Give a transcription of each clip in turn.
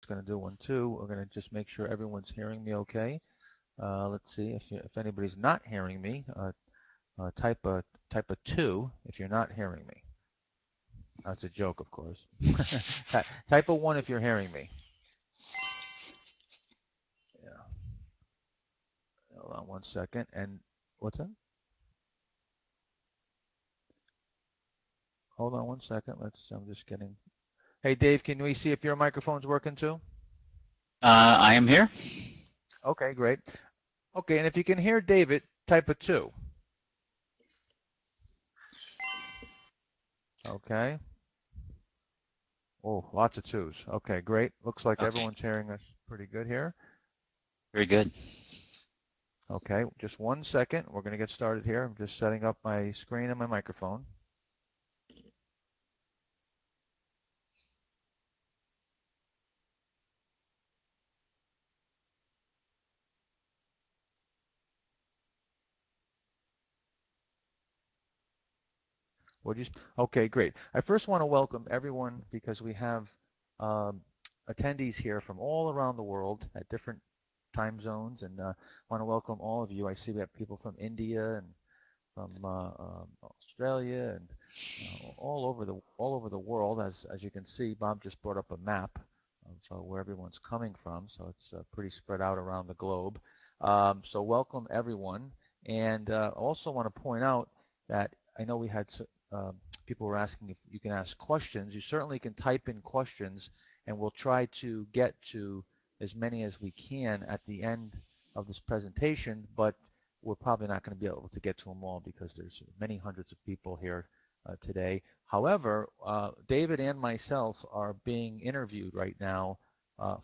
going to do one too. We're going to just make sure everyone's hearing me okay. Let's see if anybody's not hearing me. Type a 2 if you're not hearing me. That's a joke, of course. Type a 1 if you're hearing me. Yeah. Hold on 1 second. And what's that? Hold on 1 second. I'm just getting. Hey, Dave, can we see if your microphone's working too? I am here. Okay, great. Okay, and if you can hear David, type a 2. Okay. Oh, lots of 2s. Okay, great. Looks like everyone's hearing us pretty good here. Very good. Okay, just 1 second. We're going to get started here. I'm just setting up my screen and my microphone. Okay, great. I first want to welcome everyone because we have attendees here from all around the world at different time zones, and want to welcome all of you. I see we have people from India and from Australia and all over the world. As you can see, Bob just brought up a map of where everyone's coming from, so it's pretty spread out around the globe. So welcome everyone, and also want to point out that I know we had people were asking if you can ask questions. You certainly can type in questions, and we'll try to get to as many as we can at the end of this presentation, but we're probably not going to be able to get to them all because there's many hundreds of people here today. However, David and myself are being interviewed right now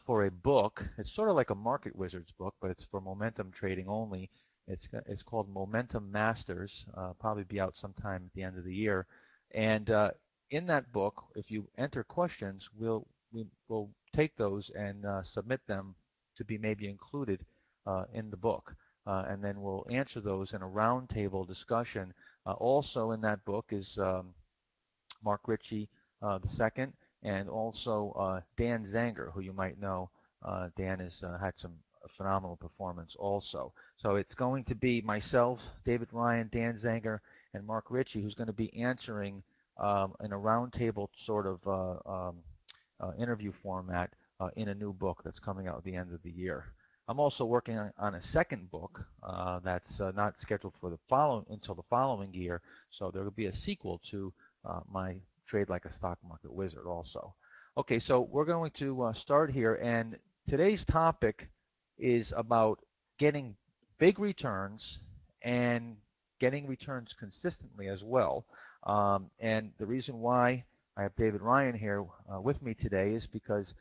for a book. It's sort of like a Market Wizards book, but it's for momentum trading only. It's called Momentum Masters. Probably be out sometime at the end of the year. And in that book, if you enter questions, we'll take those and submit them to be maybe included in the book. And then we'll answer those in a roundtable discussion. Also in that book is Mark Ritchie II, and also Dan Zanger, who you might know. Dan has had some phenomenal performance also. So it's going to be myself, David Ryan, Dan Zanger, and Mark Ritchie, who's going to be answering in a roundtable sort of interview format in a new book that's coming out at the end of the year. I'm also working on a second book that's not scheduled for until the following year, so there will be a sequel to my Trade Like a Stock Market Wizard also. Okay, so we're going to start here, and today's topic is about getting big returns and getting returns consistently as well. And the reason why I have David Ryan here with me today is because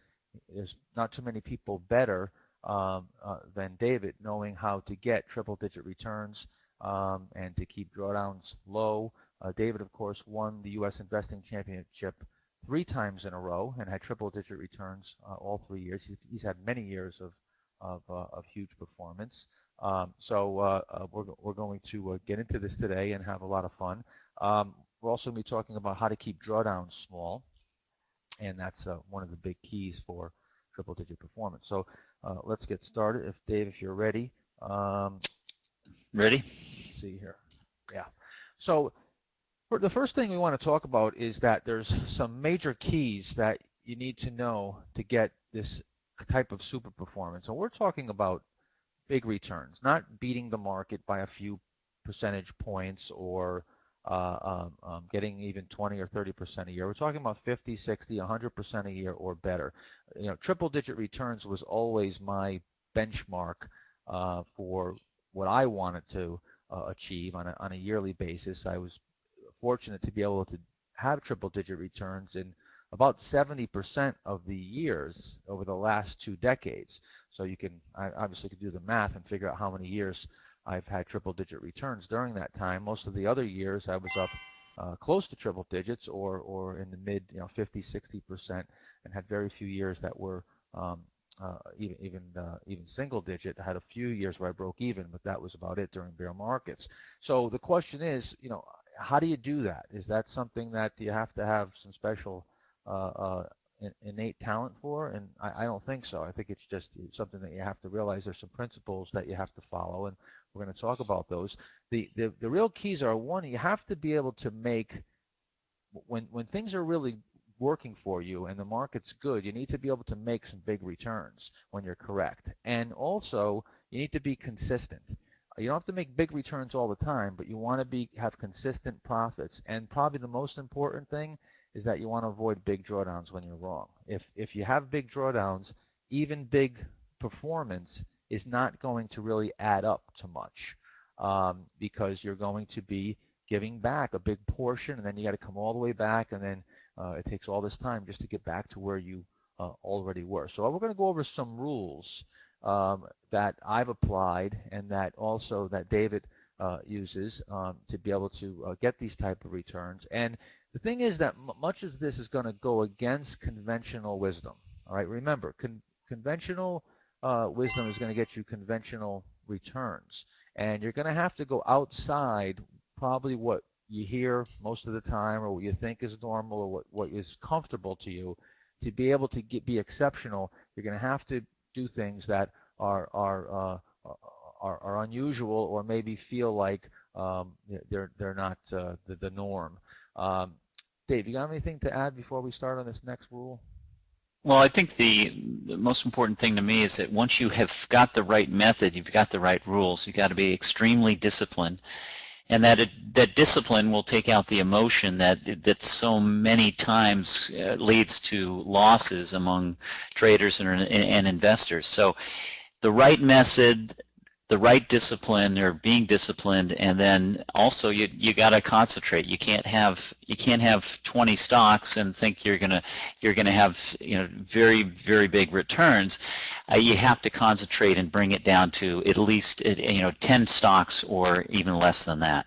there's not too many people better than David knowing how to get triple-digit returns and to keep drawdowns low. David, of course, won the U.S. Investing Championship 3 times in a row and had triple-digit returns all 3 years. He's had many years of huge performance. So we're going to get into this today and have a lot of fun. We're also going to be talking about how to keep drawdowns small, and that's one of the big keys for triple-digit performance. So let's get started. Dave, if you're ready. Ready? Let's see here. Yeah. So the first thing we want to talk about is that there's some major keys that you need to know to get this type of super performance. And we're talking about big returns, not beating the market by a few percentage points or getting even 20 or 30% a year. We're talking about 50, 60, 100% a year or better. You know, triple-digit returns was always my benchmark for what I wanted to achieve on a yearly basis. I was fortunate to be able to have triple-digit returns in about 70% of the years over the last 2 decades. So I obviously could do the math and figure out how many years I've had triple-digit returns during that time. Most of the other years I was up close to triple digits or in the mid 50, 60%, and had very few years that were even single digit. I had a few years where I broke even, but that was about it during bear markets. So the question is, how do you do that? Is that something that you have to have some special innate talent for, and I don't think so. I think it's just something that you have to realize. There's some principles that you have to follow, and we're going to talk about those. The real keys are, one, you have to be able to make, when things are really working for you and the market's good, you need to be able to make some big returns when you're correct. And also, you need to be consistent. You don't have to make big returns all the time, but you want to have consistent profits. And probably the most important thing is that you want to avoid big drawdowns when you're wrong. If you have big drawdowns, even big performance is not going to really add up to much, because you're going to be giving back a big portion, and then you got to come all the way back, and then it takes all this time just to get back to where you already were. So we're going to go over some rules that I've applied, and that also that David uses to be able to get these type of returns. And the thing is that much of this is going to go against conventional wisdom. All right, remember, conventional wisdom is going to get you conventional returns, and you're going to have to go outside probably what you hear most of the time, or what you think is normal, or what is comfortable to you. To be able to be exceptional, you're going to have to do things that are unusual, or maybe feel like they're not the norm. Um, Dave, you got anything to add before we start on this next rule? Well, I think the most important thing to me is that once you have got the right method, you've got the right rules, you've got to be extremely disciplined. And that discipline will take out the emotion that so many times leads to losses among traders and investors. So the right method, the right discipline, or being disciplined, and then also you got to concentrate. You can't have 20 stocks and think you're gonna have very very big returns. You have to concentrate and bring it down to at least 10 stocks or even less than that.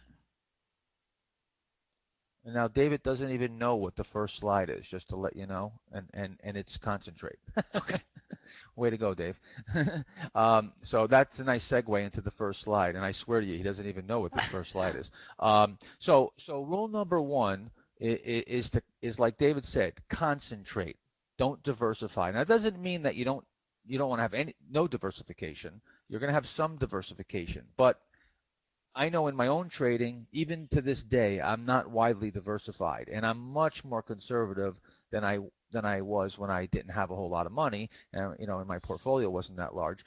And now David doesn't even know what the first slide is, just to let you know, and it's concentrate. Okay. Way to go, Dave. So that's a nice segue into the first slide, and I swear to you, he doesn't even know what this first slide is. So rule number one is like David said, concentrate. Don't diversify. Now, that doesn't mean that you don't want to have no diversification. You're going to have some diversification, but I know in my own trading, even to this day, I'm not widely diversified, and I'm much more conservative than I was when I didn't have a whole lot of money, and and my portfolio wasn't that large.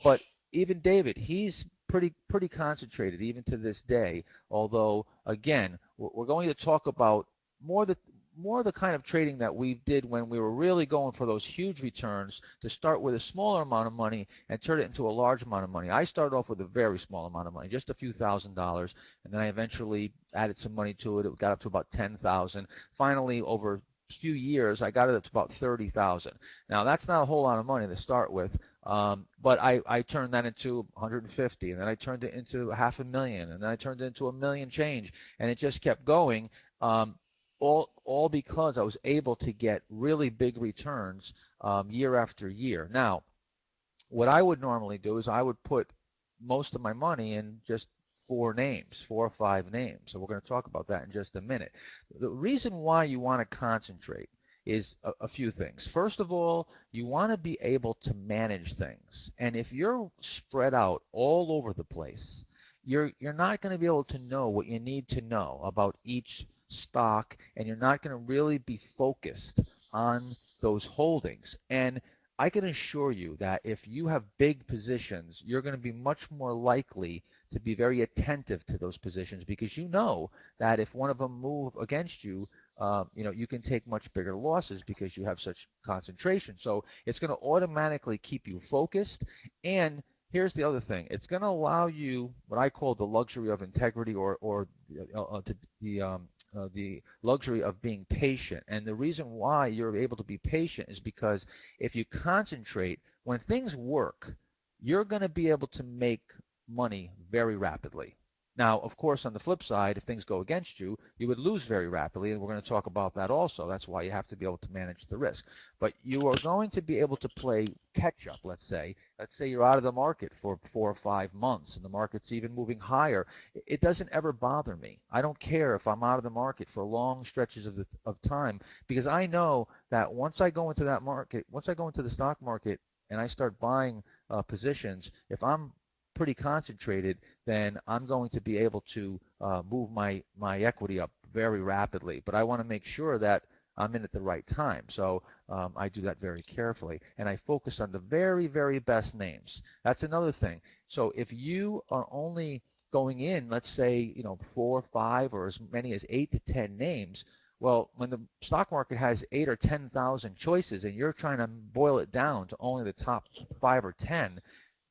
But even David, he's pretty concentrated even to this day. Although, again, we're going to talk about more the kind of trading that we did when we were really going for those huge returns, to start with a smaller amount of money and turn it into a large amount of money. I started off with a very small amount of money, just a few $1,000s, and then I eventually added some money to it. It got up to about 10,000. Finally, over a few years, I got it up to about 30,000. Now, that's not a whole lot of money to start with, but I turned that into 150, and then I turned it into $500,000, and then I turned it into $1 million change, and it just kept going. All because I was able to get really big returns year after year. Now, what I would normally do is I would put most of my money in just 4 or 5 names. So we're going to talk about that in just a minute. The reason why you want to concentrate is a few things. First of all, you want to be able to manage things. And if you're spread out all over the place, you're not going to be able to know what you need to know about each stock, and you're not going to really be focused on those holdings. And I can assure you that if you have big positions, you're going to be much more likely to be very attentive to those positions, because you know that if one of them move against you, you can take much bigger losses because you have such concentration. So it's going to automatically keep you focused. And here's the other thing: it's going to allow you what I call the luxury of integrity, or the luxury of being patient. And the reason why you're able to be patient is because if you concentrate, when things work, you're going to be able to make money very rapidly. Now, of course, on the flip side, if things go against you, you would lose very rapidly, and we're going to talk about that also. That's why you have to be able to manage the risk. But you are going to be able to play catch up, let's say. Let's say you're out of the market for 4 or 5 months and the market's even moving higher. It doesn't ever bother me. I don't care if I'm out of the market for long stretches of time, because I know that once I go into that market, once I go into the stock market and I start buying positions, if I'm pretty concentrated, then I'm going to be able to move my equity up very rapidly. But I want to make sure that I'm in at the right time. So I do that very carefully, and I focus on the very, very best names. That's another thing. So if you are only going in, let's say, 4 or 5 or as many as 8 to 10 names, well, when the stock market has 8 or 10,000 choices and you're trying to boil it down to only the top 5 or 10,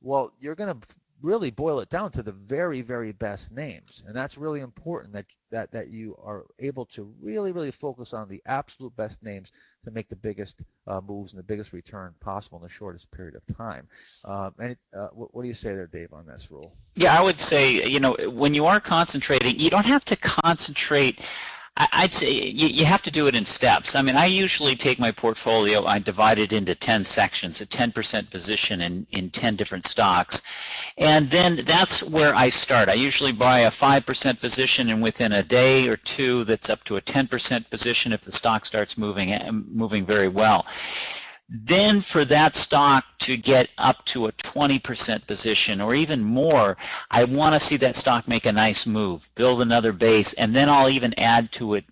well, you're going to really boil it down to the very, very best names. And that's really important that you are able to really, really focus on the absolute best names to make the biggest moves and the biggest return possible in the shortest period of time. What do you say there, Dave, on this rule? Yeah, I would say, when you are concentrating, you don't have to concentrate. I'd say you have to do it in steps. I mean, I usually take my portfolio, I divide it into 10 sections, a 10% position in 10 different stocks. And then that's where I start. I usually buy a 5% position, and within a day or two, that's up to a 10% position if the stock starts moving very well. Then for that stock to get up to a 20% position or even more, I want to see that stock make a nice move, build another base, and then I'll even add to it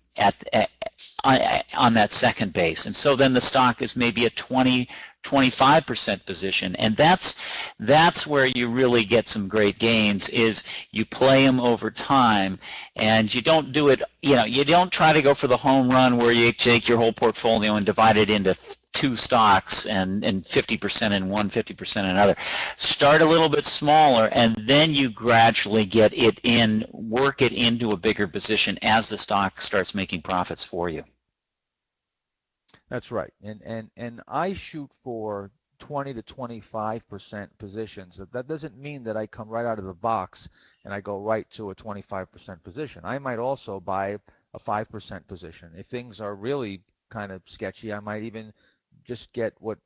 on that second base. And so then the stock is maybe a 25% position, and that's where you really get some great gains. Is you play them over time, and you don't do it. You don't try to go for the home run where you take your whole portfolio and divide it into 2 stocks and 50% in one, 50% in another. Start a little bit smaller, and then you gradually work it into a bigger position as the stock starts making profits for you. That's right. And I shoot for 20 to 25% positions. That doesn't mean that I come right out of the box and I go right to a 25% position. I might also buy a 5% position. If things are really kind of sketchy, I might even just get what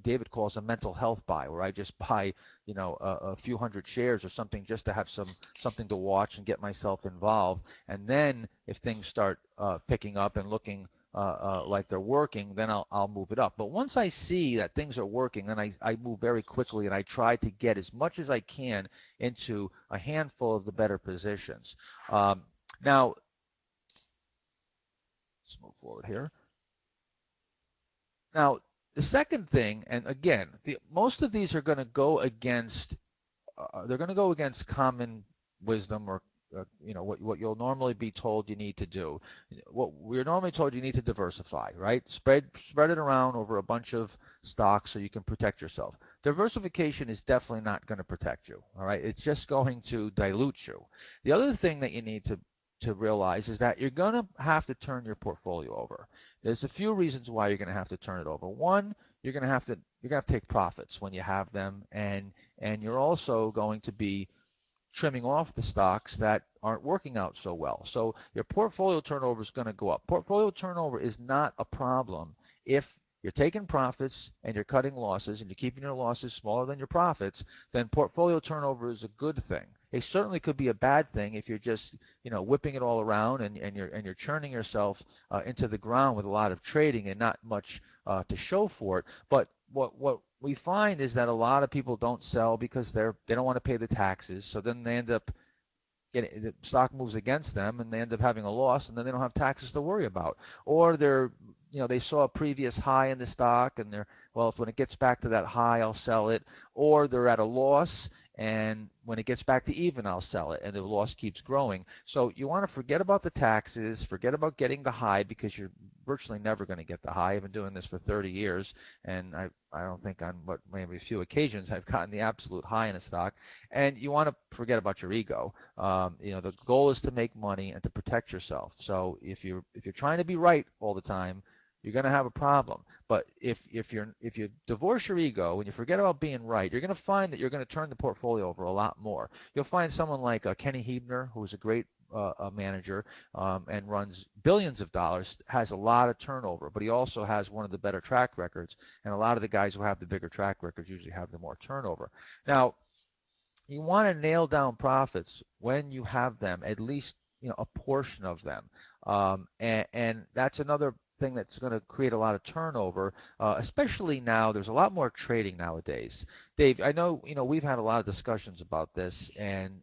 David calls a mental health buy, where I just buy, a few hundred shares or something just to have something to watch and get myself involved. And then if things start picking up and looking like they're working, then I'll move it up. But once I see that things are working, then I move very quickly and I try to get as much as I can into a handful of the better positions. Now, let's move forward here. Now, the second thing, and again, most of these are going to go against common wisdom, or what you'll normally be told you need to do. What we're normally told you need to diversify, right? Spread it around over a bunch of stocks so you can protect yourself. Diversification is definitely not going to protect you, all right? It's just going to dilute you. The other thing that you need to realize is that you're going to have to turn your portfolio over. There's a few reasons why you're going to have to turn it over. One, you're going to have to take profits when you have them, and you're also going to be trimming off the stocks that aren't working out so well. So your portfolio turnover is going to go up. Portfolio turnover is not a problem if you're taking profits and you're cutting losses and you're keeping your losses smaller than your profits. Then portfolio turnover is a good thing. It certainly could be a bad thing if you're just whipping it all around and you're churning yourself into the ground with a lot of trading and not much to show for it. But what we find is that a lot of people don't sell because they don't want to pay the taxes. So then they end up the stock moves against them and they end up having a loss, and then they don't have taxes to worry about. Or they saw a previous high in the stock and when it gets back to that high, I'll sell it. Or they're at a loss, and when it gets back to even, I'll sell it, and the loss keeps growing. So you want to forget about the taxes, forget about getting the high, because you're virtually never going to get the high. I've been doing this for 30 years, and I don't think on maybe a few occasions I've gotten the absolute high in a stock. And you want to forget about your ego. The goal is to make money and to protect yourself. So if you're trying to be right all the time, you're going to have a problem. But if you divorce your ego and you forget about being right, you're going to find that you're going to turn the portfolio over a lot more. You'll find someone like Kenny Hebner, who's a great manager and runs billions of dollars, has a lot of turnover, but he also has one of the better track records. And a lot of the guys who have the bigger track records usually have the more turnover. Now, you want to nail down profits when you have them, at least a portion of them, and that's another thing that's going to create a lot of turnover, especially now. There's a lot more trading nowadays. Dave, I know we've had a lot of discussions about this, and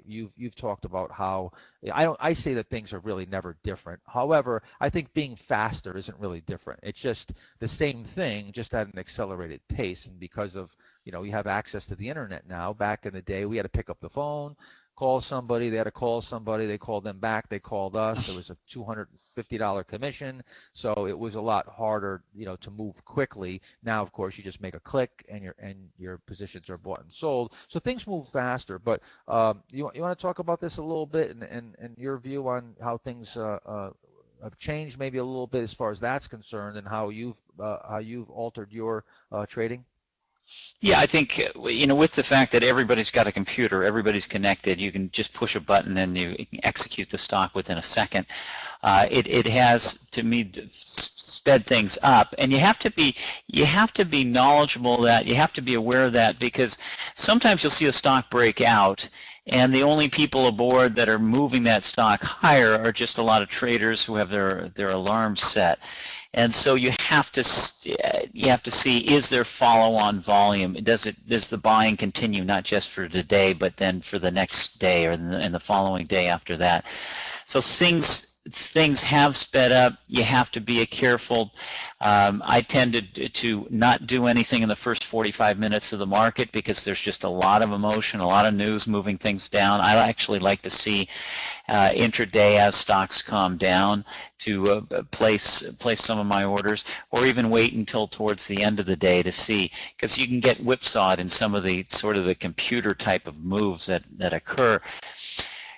you've talked about how I say that things are really never different. However, I think being faster isn't really different. It's just the same thing, just at an accelerated pace, and because of you have access to the internet now. Back in the day, we had to pick up the phone, call somebody. They had to call somebody. They called them back. They called us. There was a $250 commission, so it was a lot harder, to move quickly. Now, of course, you just make a click, and your positions are bought and sold. So things move faster. But you want to talk about this a little bit, and your view on how things have changed, maybe a little bit as far as that's concerned, and how you've altered your trading. Yeah, I think, with the fact that everybody's got a computer, everybody's connected, you can just push a button and you can execute the stock within a second. It has, to me, sped things up, and you have to be knowledgeable of that. You have to be aware of that, because sometimes you'll see a stock break out, and the only people aboard that are moving that stock higher are just a lot of traders who have their alarms set. And so you have to see, is there follow-on volume? Does the buying continue, not just for today, but then for the next day or in the following day after that? So things have sped up. You have to be careful. I tend to not do anything in the first 45 minutes of the market, because there's just a lot of emotion, a lot of news moving things down. I actually like to see intraday, as stocks calm down, to place some of my orders, or even wait until towards the end of the day to see, because you can get whipsawed in some of the sort of the computer type of moves that occur.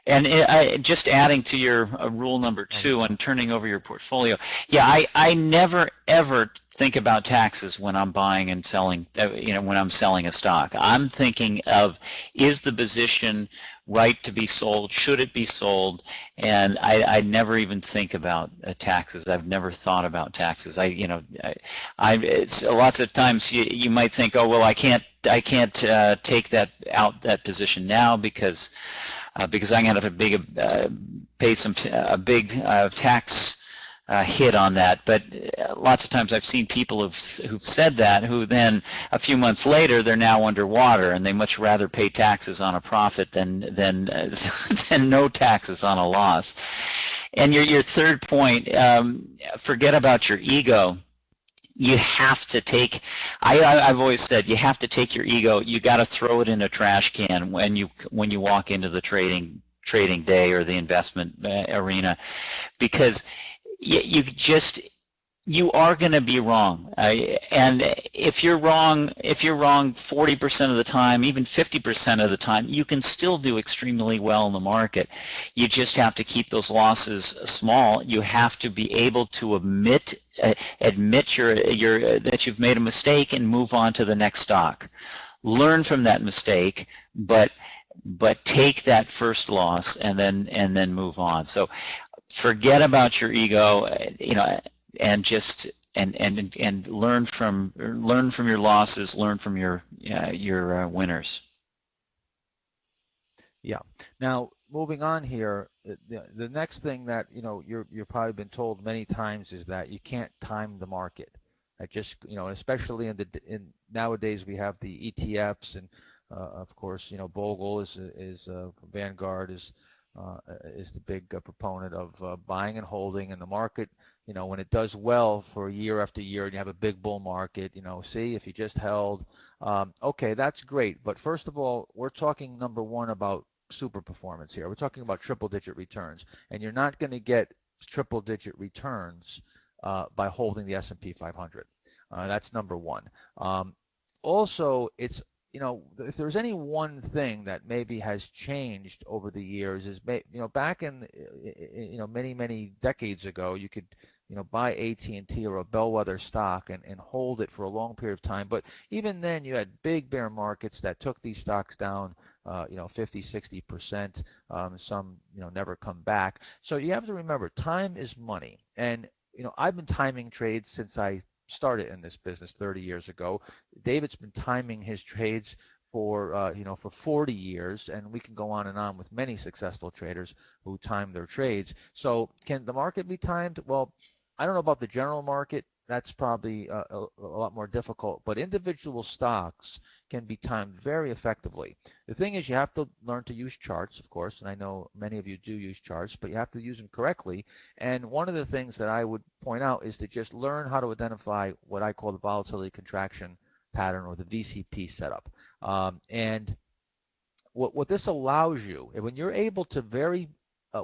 And just adding to your rule number 2 on turning over your portfolio, yeah, I never ever think about taxes when I'm buying and selling, when I'm selling a stock. I'm thinking of, is the position right to be sold? Should it be sold? And I never even think about taxes. I've never thought about taxes. It's lots of times you might think, oh well, I can't take that position now because I'm going to have pay a big tax hit on that. But lots of times I've seen people who've said that, who then a few months later they're now underwater, and they much rather pay taxes on a profit than than no taxes on a loss. And your third point, forget about your ego. You have to take, I've always said, you have to take your ego, you got to throw it in a trash can when you walk into the trading day or the investment arena, because you are going to be wrong. And if you're wrong 40% of the time, even 50% of the time, you can still do extremely well in the market. You just have to keep those losses small. You have to be able to admit that you've made a mistake and move on to the next stock. Learn from that mistake, but take that first loss and then move on. So forget about your ego, and just and learn from your losses, learn from your winners. Yeah. Now, moving on here, the next thing that you've probably been told many times is that you can't time the market. I just especially in nowadays we have the ETFs, and of course Bogle is Vanguard is the big proponent of buying and holding in the market. When it does well for year after year and you have a big bull market, see if you just held, okay, that's great. But first of all, we're talking number one about super performance here. We're talking about triple-digit returns, and you're not going to get triple-digit returns by holding the S&P 500. That's number one. Also, it's if there's any one thing that maybe has changed over the years is back in many decades ago, you could buy AT&T or a bellwether stock and hold it for a long period of time. But even then, you had big bear markets that took these stocks down, 50, 60%. Some, never come back. So you have to remember, time is money. And, I've been timing trades since I started in this business 30 years ago. David's been timing his trades for 40 years, and we can go on and on with many successful traders who time their trades. So can the market be timed? Well, I don't know about the general market. That's probably a lot more difficult, but individual stocks can be timed very effectively. The thing is, you have to learn to use charts, of course, and I know many of you do use charts, but you have to use them correctly. And one of the things that I would point out is to just learn how to identify what I call the volatility contraction pattern, or the VCP setup. And what this allows you, when you're able to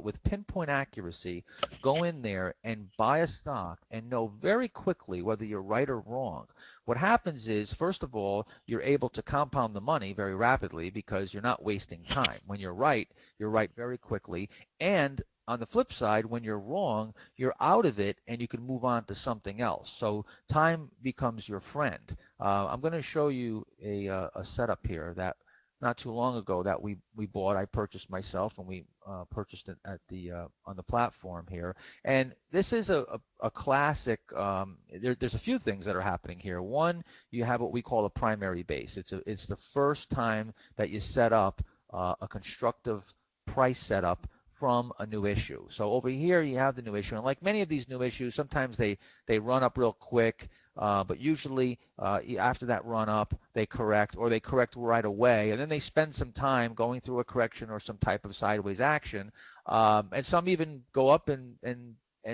with pinpoint accuracy, go in there and buy a stock and know very quickly whether you're right or wrong. What happens is, first of all, you're able to compound the money very rapidly because you're not wasting time. When you're right very quickly. And on the flip side, when you're wrong, you're out of it and you can move on to something else. So time becomes your friend. I'm going to show you a setup here that not too long ago that we bought. I purchased myself, and we purchased it at the on the platform here. And this is a classic. There's a few things that are happening here. One, you have what we call a primary base. It's the first time that you set up a constructive price setup from a new issue. So over here you have the new issue, and like many of these new issues, sometimes they run up real quick. But usually after that run up, they correct, or they correct right away, and then they spend some time going through a correction or some type of sideways action. And some even go up and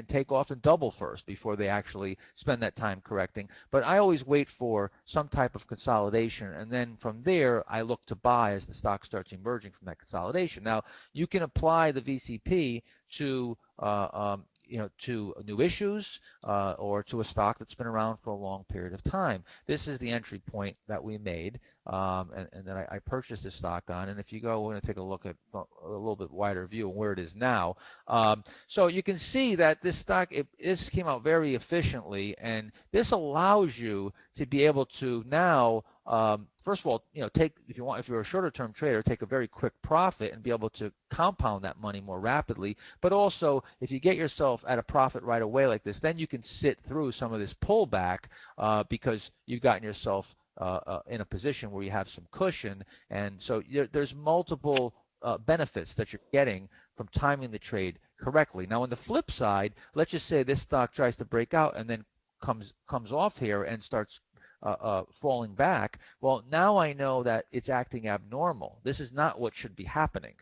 take off and double first before they actually spend that time correcting. But I always wait for some type of consolidation, and then from there I look to buy as the stock starts emerging from that consolidation. Now, you can apply the VCP to to new issues, or to a stock that's been around for a long period of time. This is the entry point that we made, and that I purchased this stock on. And if you go, we're going to take a look at a little bit wider view of where it is now. So you can see that this stock, this came out very efficiently, and this allows you to be able to now, first of all, take, if you're a shorter term trader, take a very quick profit and be able to compound that money more rapidly. But also, if you get yourself at a profit right away like this, then you can sit through some of this pullback, because you've gotten yourself in a position where you have some cushion. And so there's multiple benefits that you're getting from timing the trade correctly. Now, on the flip side, let's just say this stock tries to break out and then comes off here and starts falling back. Well, now I know that it's acting abnormal. This is not what should be happening.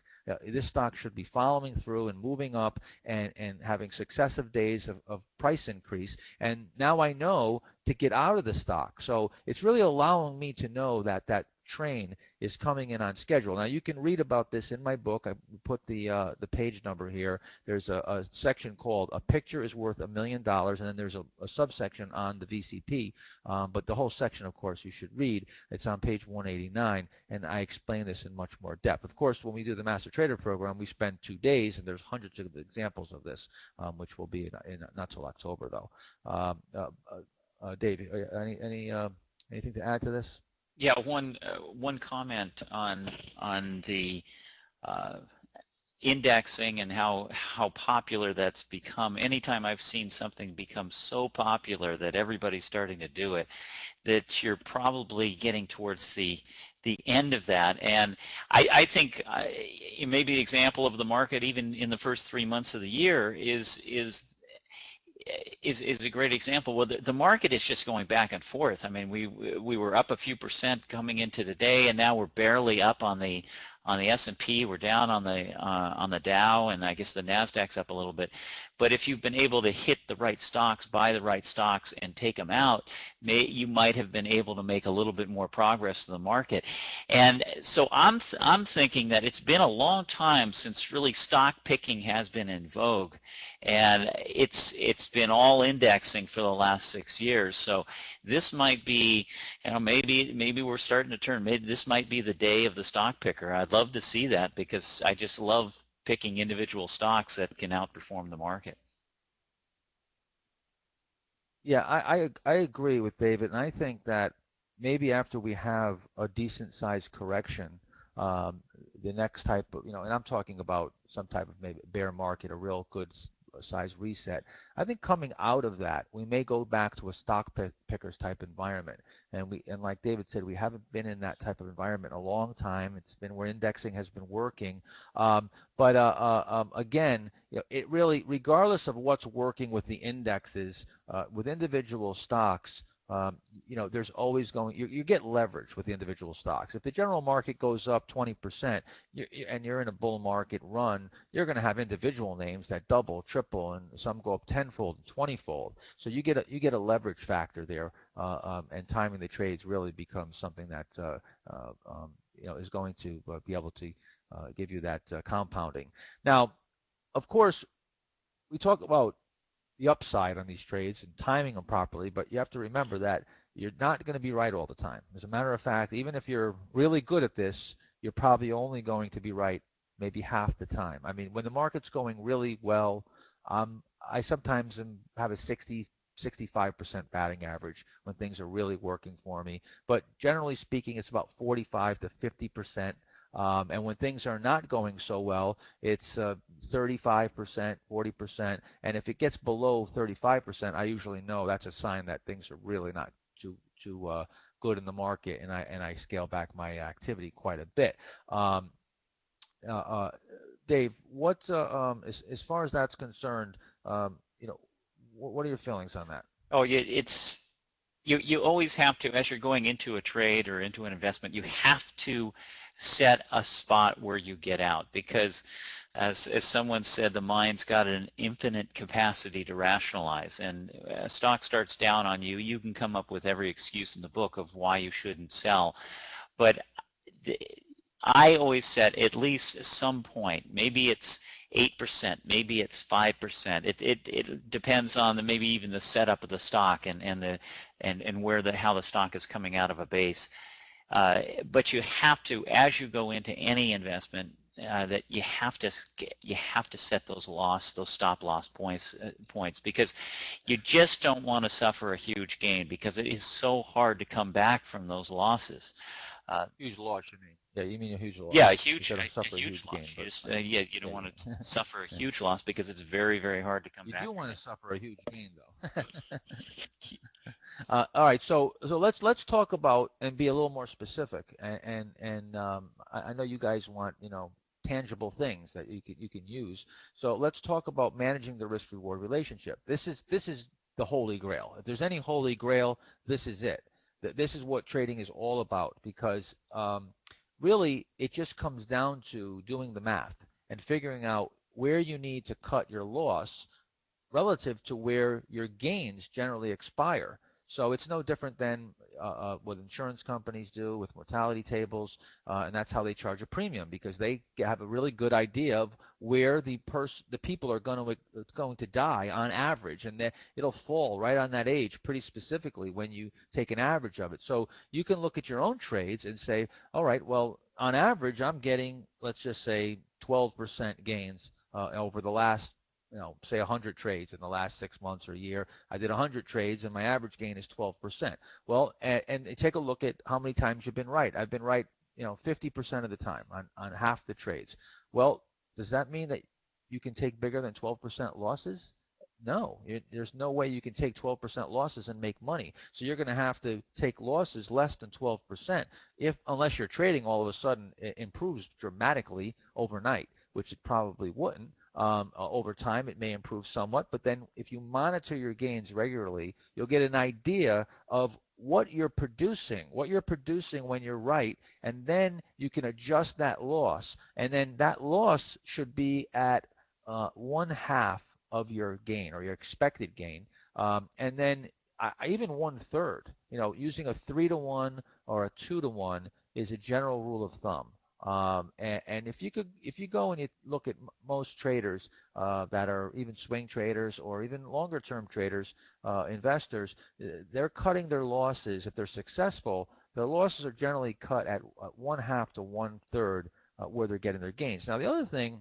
This stock should be following through and moving up and having successive days of price increase. And now I know to get out of the stock. So it's really allowing me to know that that train is coming in on schedule. Now, you can read about this in my book. I put the page number here. There's a section called "A Picture is Worth $1 Million," and then there's a subsection on the VCP. But the whole section, of course, you should read. It's on page 189, and I explain this in much more depth. Of course, when we do the Master Trader program, we spend 2 days, and there's hundreds of examples of this, which will be in not till October, though. Dave, anything to add to this? Yeah, one comment on the indexing and how popular that's become. Anytime I've seen something become so popular that everybody's starting to do it, that you're probably getting towards the end of that. And I think maybe the example of the market, even in the first 3 months of the year, is a great example. Well, the market is just going back and forth. I mean, we were up a few percent coming into today, and now we're barely up on the S&P. We're down on the Dow, and I guess the Nasdaq's up a little bit. But if you've been able to hit the right stocks, buy the right stocks, and take them out, you might have been able to make a little bit more progress in the market. And so I'm thinking that it's been a long time since really stock picking has been in vogue, and it's been all indexing for the last 6 years. So this might be, maybe we're starting to turn. Maybe this might be the day of the stock picker. I'd love to see that, because I just love picking individual stocks that can outperform the market. Yeah, I agree with David, and I think that maybe after we have a decent sized correction, um, the next type of, and I'm talking about some type of maybe bear market, a real good size reset. I think coming out of that, we may go back to a stock pickers type environment, and like David said, we haven't been in that type of environment in a long time. It's been where indexing has been working. Um, but again, it really, regardless of what's working with the indexes with individual stocks, there's always you get leverage with the individual stocks. If the general market goes up 20% and you're in a bull market run, you're going to have individual names that double, triple, and some go up tenfold and 20-fold. So you get a leverage factor there, and timing the trades really becomes something that is going to be able to give you that compounding. Now, of course, we talk about the upside on these trades and timing them properly, but you have to remember that you're not going to be right all the time. As a matter of fact, even if you're really good at this, you're probably only going to be right maybe half the time. I mean, when the market's going really well, I sometimes have a 65% batting average when things are really working for me. But generally speaking, it's about 45 to 50%. And when things are not going so well, it's 35%, 40%. And if it gets below 35%, I usually know that's a sign that things are really not too good in the market, and I scale back my activity quite a bit. Um, uh, uh, Dave, as far as that's concerned, what are your feelings on that? Oh, yeah, it's you always have to, as you're going into a trade or into an investment, you have to set a spot where you get out because as someone said, the mind's got an infinite capacity to rationalize, and a stock starts down on you, you can come up with every excuse in the book of why you shouldn't sell. But I always set at least some point. Maybe it's 8%, maybe it's 5%. It depends on maybe even the setup of the stock and where how the stock is coming out of a base. But you have to, as you go into any investment, that you have to set those stop loss points because you just don't want to suffer a huge gain because it is so hard to come back from those losses. Uh, Huge loss, you mean? Yeah, you mean a huge yeah, loss. a You huge said a, a suffer a huge huge loss. gain, You but just you don't yeah, want to yeah. suffer a Yeah. huge loss because it's very very hard to come You back do from want it. to suffer a huge gain, though. All right, so let's talk about and be a little more specific. And I know you guys want tangible things that you can use. So let's talk about managing the risk reward relationship. This is the holy grail. If there's any holy grail, this is it. This is what trading is all about because really it just comes down to doing the math and figuring out where you need to cut your loss relative to where your gains generally expire. So it's no different than what insurance companies do with mortality tables, and that's how they charge a premium because they have a really good idea of where the people are going to die on average, and it'll fall right on that age pretty specifically when you take an average of it. So you can look at your own trades and say, all right, well, on average, I'm getting, let's just say, 12% gains over the last say 100 trades in the last 6 months or a year. I did 100 trades and my average gain is 12%. Well, and take a look at how many times you've been right. I've been right, 50% of the time on half the trades. Well, does that mean that you can take bigger than 12% losses? No, there's no way you can take 12% losses and make money. So you're going to have to take losses less than 12% if unless your trading all of a sudden improves dramatically overnight, which it probably wouldn't. Over time, it may improve somewhat, but then if you monitor your gains regularly, you'll get an idea of what you're producing when you're right, and then you can adjust that loss. And then that loss should be at one half of your gain or your expected gain, and then even one third. Using a 3-to-1 or a 2-to-1 is a general rule of thumb. And if you go and you look at most traders that are even swing traders or even longer term traders, investors, they're cutting their losses. If they're successful, their losses are generally cut at one half to one third where they're getting their gains. Now, the other thing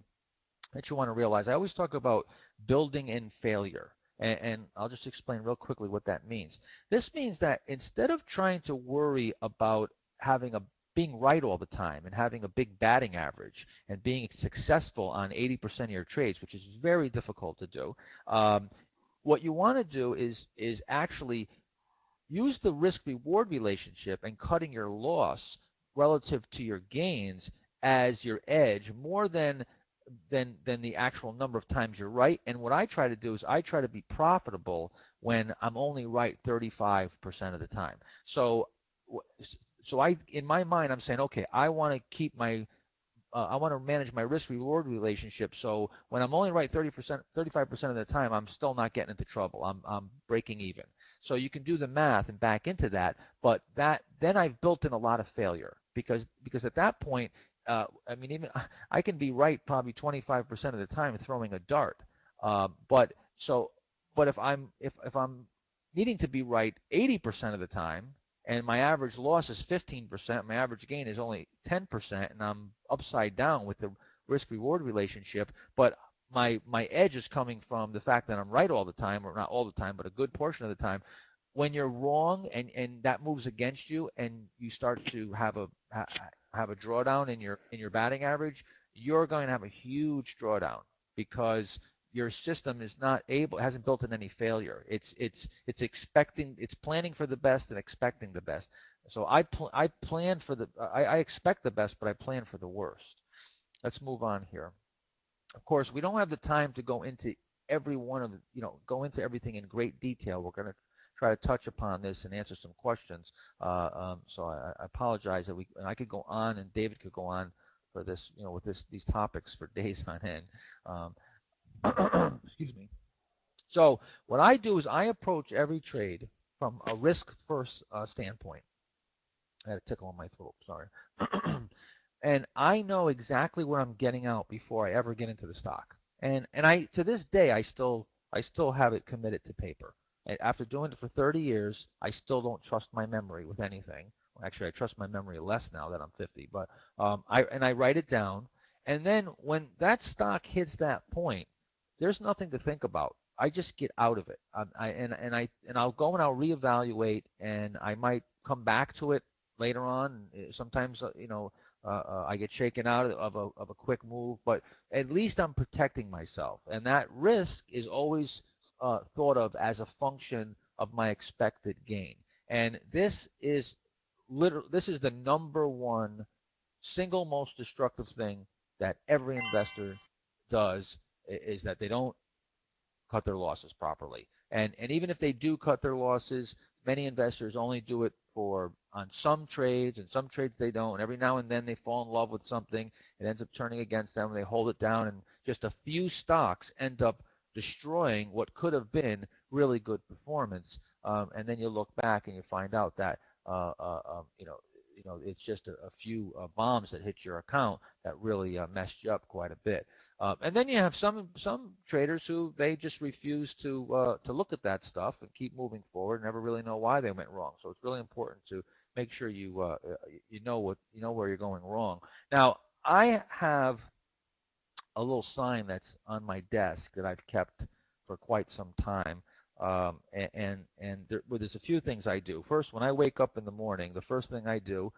that you want to realize, I always talk about building in failure. And I'll just explain real quickly what that means. This means that instead of trying to worry about having a being right all the time and having a big batting average and being successful on 80% of your trades, which is very difficult to do, um, what you want to do is actually use the risk reward relationship and cutting your loss relative to your gains as your edge more than the actual number of times you're right. And what I try to do is I try to be profitable when I'm only right 35% of the time. So so I in my mind I'm saying, okay, I want to keep my I want to manage my risk reward relationship. So when I'm only right 30%, 35% of the time, I'm still not getting into trouble. I'm breaking even. So you can do the math and back into that, but that then I've built in a lot of failure because at that point, I mean, even I can be right probably 25% of the time throwing a dart. But so, but if I'm needing to be right 80% of the time, and my average loss is 15%, my average gain is only 10%, and I'm upside down with the risk reward relationship, but my edge is coming from the fact that I'm right all the time, or not all the time, but a good portion of the time. When you're wrong and that moves against you and you start to have a drawdown in your batting average, you're going to have a huge drawdown because your system is not able hasn't built in any failure. It's expecting it's planning for the best and expecting the best. So I plan for I expect the best, but I plan for the worst. Let's move on here. Of course, we don't have the time to go into every one of the, go into everything in great detail. We're going to try to touch upon this and answer some questions. So I apologize that and I could go on and David could go on for this, with these topics for days on end. Um, excuse me. So what I do is I approach every trade from a risk first standpoint. I had a tickle in my throat. Sorry. And I know exactly where I'm getting out before I ever get into the stock. And I to this day I still have it committed to paper. And after doing it for 30 years, I still don't trust my memory with anything. Well, actually, I trust my memory less now that I'm 50. But I write it down, and then when that stock hits that point, there's nothing to think about. I just get out of it. I'll go and I'll reevaluate, and I might come back to it later on. Sometimes I get shaken out of a quick move, but at least I'm protecting myself, and that risk is always thought of as a function of my expected gain. And this is the number one single most destructive thing that every investor does is that they don't cut their losses properly. And even if they do cut their losses, many investors only do it for on some trades, and some trades they don't. And every now and then they fall in love with something. It ends up turning against them, and they hold it down. And just a few stocks end up destroying what could have been really good performance. And then you look back and you find out that uh, uh, um, you know it's just a few bombs that hit your account that really messed you up quite a bit. And then you have some traders who they just refuse to look at that stuff and keep moving forward, and never really know why they went wrong. So it's really important to make sure you know where you're going wrong. Now I have a little sign that's on my desk that I've kept for quite some time. Well, there's a few things I do. First, when I wake up in the morning, the first thing I do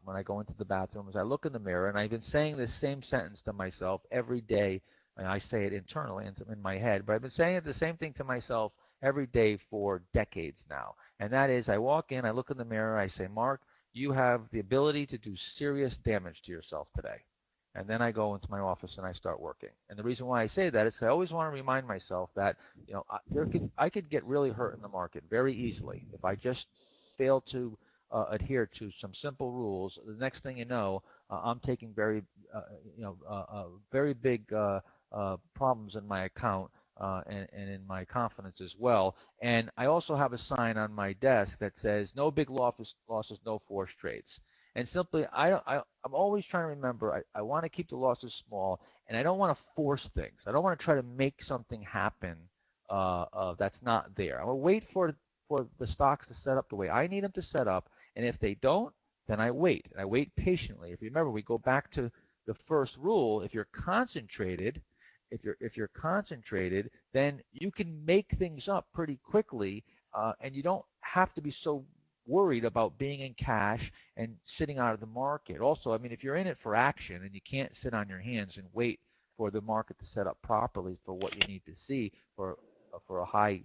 when I go into the bathroom is I look in the mirror, and I've been saying this same sentence to myself every day. And I say it internally in my head, but I've been saying it the same thing to myself every day for decades now. And that is, I walk in, I look in the mirror, I say, Mark, you have the ability to do serious damage to yourself today. And then I go into my office and I start working. And the reason why I say that is I always want to remind myself that I could get really hurt in the market very easily if I just fail to adhere to some simple rules. The next thing you know, I'm taking very big problems in my account and in my confidence as well. And I also have a sign on my desk that says no big losses, no forced trades. And simply, I'm always trying to remember, I want to keep the losses small, and I don't want to force things. I don't want to try to make something happen that's not there. I'm going to wait for the stocks to set up the way I need them to set up, and if they don't, then I wait. And I wait patiently. If you remember, we go back to the first rule. If you're concentrated, if you're concentrated, then you can make things up pretty quickly, and you don't have to be so worried about being in cash and sitting out of the market. Also, I mean, if you're in it for action and you can't sit on your hands and wait for the market to set up properly for what you need to see for a high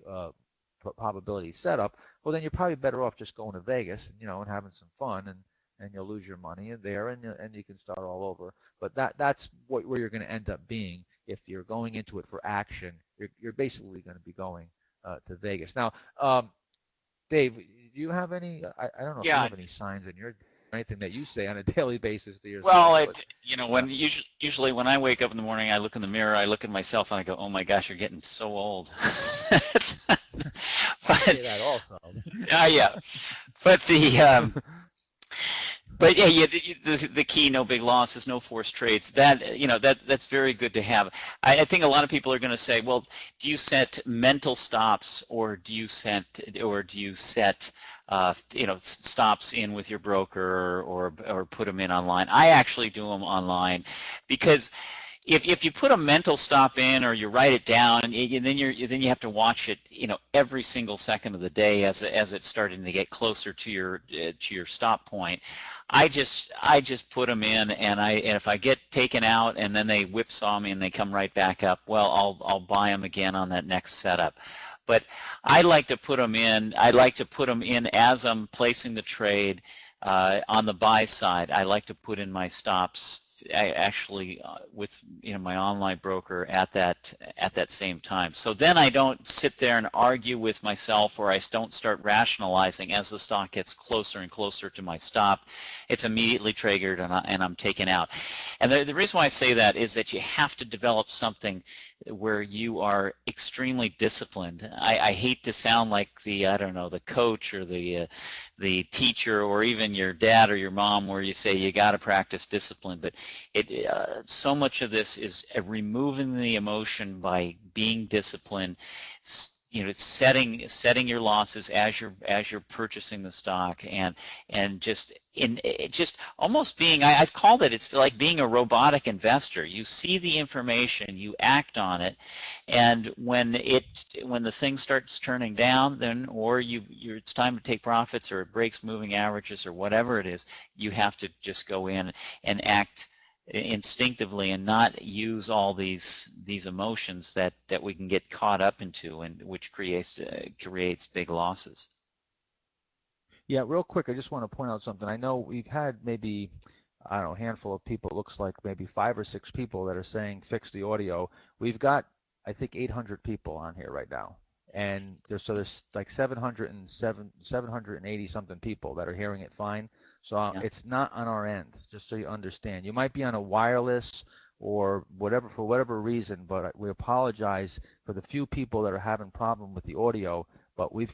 probability setup, well, then you're probably better off just going to Vegas and and having some fun, and you'll lose your money there, and you can start all over. But that's where you're going to end up being if you're going into it for action. You're basically going to be going to Vegas. Now, Dave, do you have any? I don't know if you Yeah. have any signs in your anything that you say on a daily basis to yourself, Well, but when usually when I wake up in the morning, I look in the mirror, I look at myself, and I go, "Oh my gosh, you're getting so old." I But say that also. yeah, but yeah, the key, no big losses, no forced trades. That's very good to have. I think a lot of people are going to say, well, do you set mental stops, or do you set stops in with your broker, or put them in online? I actually do them online, because if you put a mental stop in, or you write it down, and then you have to watch it, every single second of the day as it's starting to get closer to your stop point. I just put them in, and if I get taken out and then they whipsaw me and they come right back up, well, I'll buy them again on that next setup. But I like to put them in. I like to put them in as I'm placing the trade. On the buy side, I like to put in my stops. I actually with my online broker at that same time. So then I don't sit there and argue with myself, or I don't start rationalizing as the stock gets closer and closer to my stop. It's immediately triggered, and I'm taken out. And the reason why I say that is that you have to develop something where you are extremely disciplined. I hate to sound like the coach, or the teacher, or even your dad or your mom, where you say you got to practice discipline, but so much of this is removing the emotion by being disciplined. Setting your losses as you're purchasing the stock, and just almost being, I've called it's like being a robotic investor. You see the information, you act on it, and when the thing starts turning down, then it's time to take profits, or it breaks moving averages, or whatever it is, you have to just go in and act instinctively, and not use all these emotions that we can get caught up into, and which creates big losses. Yeah, real quick, I just want to point out something. I know we've had maybe, I don't know, a handful of people. It looks like maybe 5 or 6 people that are saying fix the audio. We've got, I think, 800 people on here right now, and there's like 780 something people that are hearing it fine. So Yeah. it's not on our end, just so you understand. You might be on a wireless or whatever for whatever reason, but we apologize for the few people that are having problem with the audio. But we've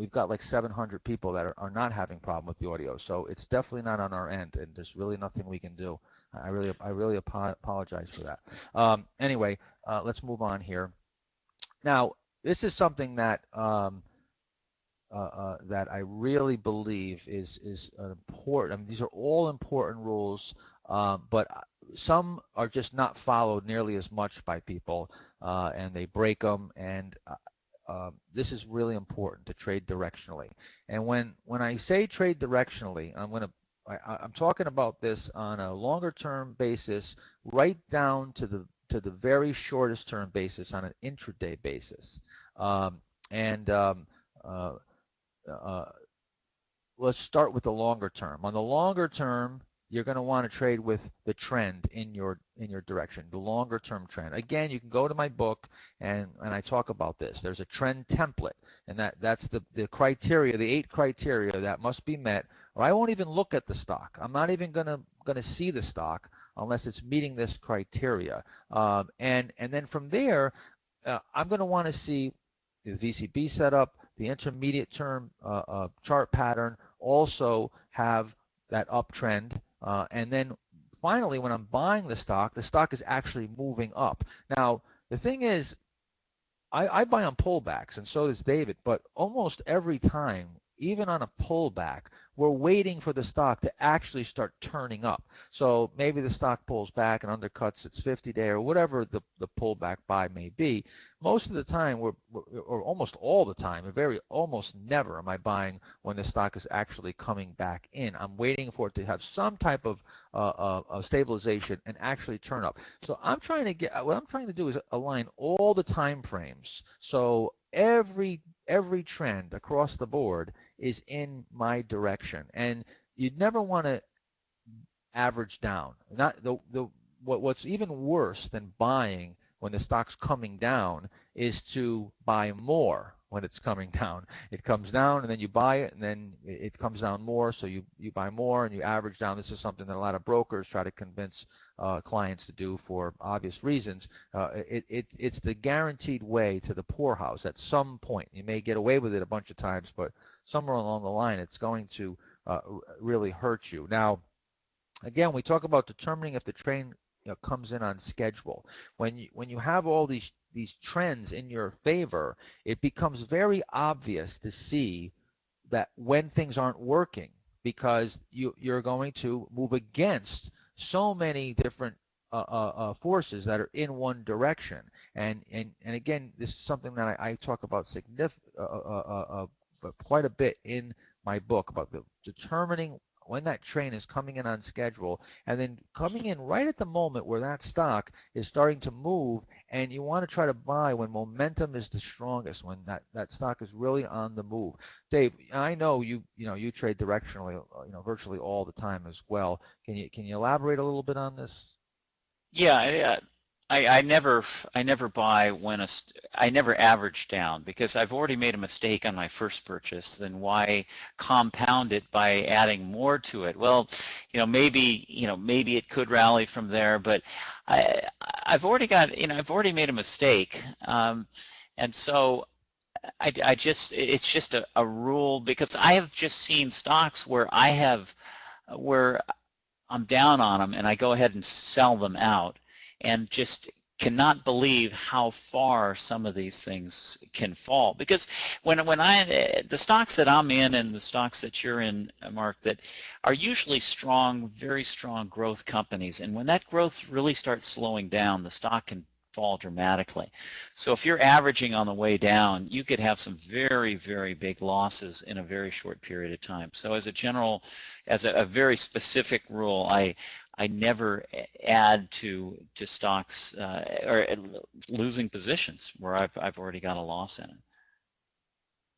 got like 700 people that are not having problem with the audio, so it's definitely not on our end, and there's really nothing we can do. I really apologize for that. Anyway, let's move on here. Now, this is something that I really believe is important. I mean, these are all important rules, but some are just not followed nearly as much by people, and they break them. And this is really important to trade directionally. And when I say trade directionally, I'm talking about this on a longer term basis, right down to the very shortest term basis on an intraday basis. And uh, uh, let's start with the longer term. On the longer term, you're going to want to trade with the trend in your direction, the longer term trend. Again, you can go to my book, and I talk about this. There's a trend template, and that's the criteria, the 8 criteria that must be met, or I won't even look at the stock. I'm not even gonna see the stock unless it's meeting this criteria. And then from there, I'm going to want to see the VCB setup, the intermediate term chart pattern, also have that uptrend. And then finally, when I'm buying the stock is actually moving up. Now, the thing is, I buy on pullbacks, and so does David, but almost every time, even on a pullback, we're waiting for the stock to actually start turning up. So maybe the stock pulls back and undercuts its 50-day or whatever the pullback buy may be. Most of the time, or almost all the time, almost never am I buying when the stock is actually coming back in. I'm waiting for it to have some type of stabilization and actually turn up. So what I'm trying to do is align all the time frames. So every trend across the board is in my direction, and you'd never want to average down. Not what's even worse than buying when the stock's coming down is to buy more when it's coming down. It comes down and then you buy it and then it comes down more, so you buy more and you average down. This is something that a lot of brokers try to convince clients to do for obvious reasons. It's the guaranteed way to the poorhouse at some point. You may get away with it a bunch of times, but somewhere along the line it's going to really hurt you. Now, again, we talk about determining if the train comes in on schedule. When you have all these trends in your favor, it becomes very obvious to see that when things aren't working, because you're going to move against so many different forces that are in one direction. And again, this is something that I talk about quite a bit in my book about determining when that train is coming in on schedule, and then coming in right at the moment where that stock is starting to move, and you want to try to buy when momentum is the strongest, when that stock is really on the move. Dave, I know you trade directionally, virtually all the time as well. Can you elaborate a little bit on this? Yeah, I never buy I never average down because I've already made a mistake on my first purchase. Then why compound it by adding more to it? Well, maybe it could rally from there, but I've already I've already made a mistake, and so it's just a rule because I have just seen stocks where I'm down on them and I go ahead and sell them out and just cannot believe how far some of these things can fall. Because the stocks that I'm in and the stocks that you're in, Mark, that are usually strong, very strong growth companies, and when that growth really starts slowing down, the stock can fall dramatically. So if you're averaging on the way down, you could have some very, very big losses in a very short period of time. So as a very specific rule, I never add to stocks or losing positions where I've already got a loss in it.